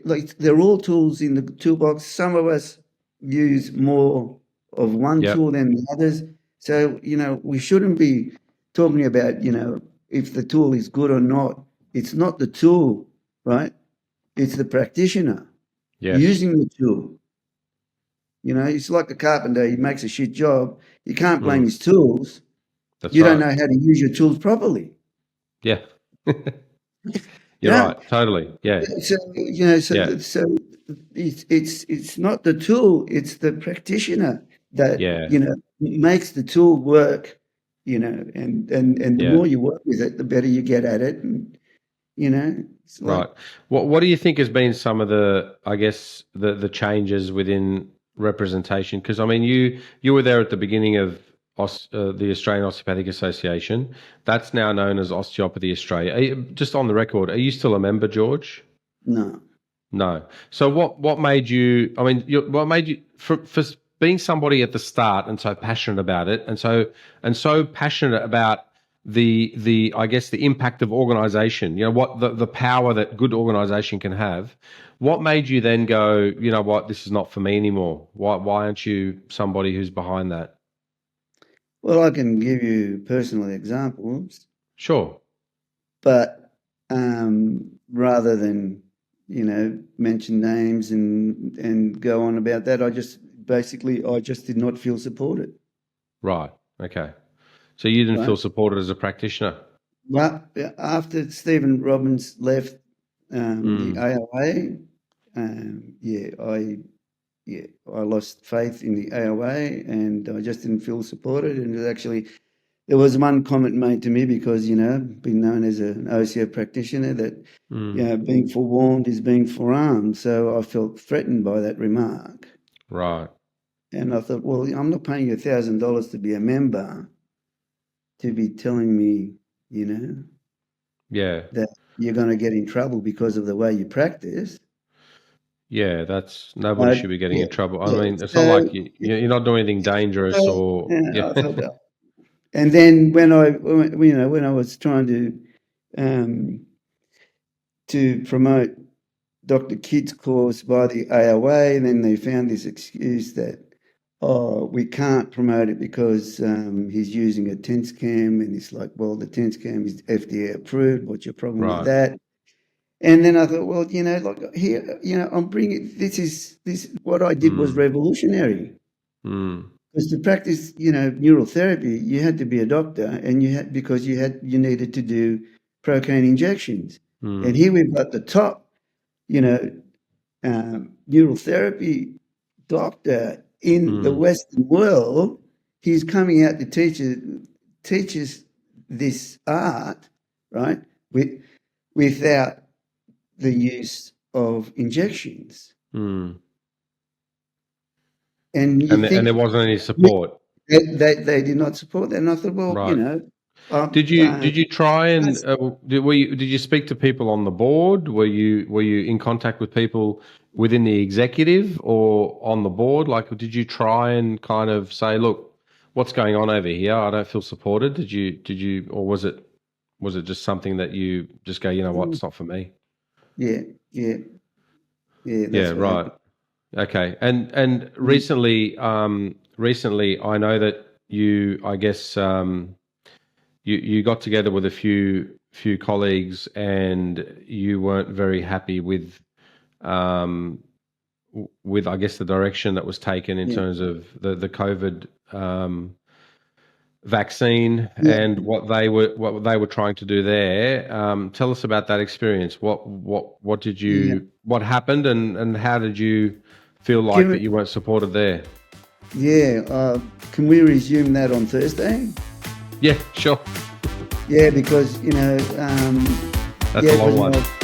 like they're all tools in the toolbox. Some of us use more of one Yep. tool than the others. So we shouldn't be talking about if the tool is good or not. It's not the tool, right? It's the practitioner Yes. using the tool. It's like a carpenter. He makes a shit job. You can't blame Mm, his tools. that's You don't right. know how to use your tools properly. Yeah. You're Yeah. right. Totally. Yeah. So you know, so Yeah. so it's not the tool; it's the practitioner that Yeah. makes the tool work. And the Yeah. more you work with it, the better you get at it. And it's like Right. What do you think has been some of the, I guess, the changes within representation? Because I mean, you were there at the beginning of the Australian Osteopathic Association. That's now known as Osteopathy Australia. Just on the record, are you still a member, George? no. No. So what made you? I mean, what made you for being somebody at the start and so passionate about it, and so passionate about the I guess the impact of organisation. You know what the power that good organisation can have. What made you then go? You know what? This is not for me anymore. Why aren't you somebody who's behind that? Well, I can give you personal examples, Sure. but rather than mention names and go on about that, I just did not feel supported. Right. Okay. So you didn't Right. feel supported as a practitioner. Well, after Stephen Robbins left the Mm. AOA, I lost faith in the AOA, and I just didn't feel supported. And there was one comment made to me because been known as an OCO practitioner that Mm. being forewarned is being forearmed. So I felt threatened by that remark, Right. and I thought, well, I'm not paying you $1,000 to be a member to be telling me, Yeah. that you're going to get in trouble because of the way you practice. Yeah, that's nobody I, should be getting yeah, in trouble. I yeah. mean, it's not So, like you're not doing anything dangerous or yeah. I felt that. And then when I was trying um, to promote Dr. Kidd's course by the AOA, and then they found this excuse that, oh, we can't promote it because he's using a TenScam, and it's like, well, the TenScam is FDA approved. What's your problem with Right. that? And then I thought, well, like here, I'm bringing this. What I did was Mm. revolutionary. Mm. Because to practice, neural therapy, you had to be a doctor, and because you needed to do procaine injections. And Mm. here we've got the top, you know, neural therapy doctor in the Mm. Western world. He's coming out to teach us this art, right? Without the use of injections. Mm. And you And think there wasn't any support. they did not support that. And I thought, well, Right. um, Did you try and that's- did you speak to people on the board? Were you in contact with people within the executive or on the board? Like, did you try and kind of say, look, what's going on over here? I don't feel supported. Did you, or was it just something that you just go, you know what, it's not for me? yeah, yeah, yeah, Yeah, that's what right. happened. Okay. And Mm. recently I know that I guess you got together with a few colleagues and you weren't very happy um with I guess the direction that was taken in Yeah, terms of the COVID vaccine yeah, and what they were trying to do there. Tell us about that experience. yeah. What happened and how did you feel like that Can you weren't supported there? yeah, can we resume that on Thursday? Yeah, sure. Yeah, because That's yeah, a because long one.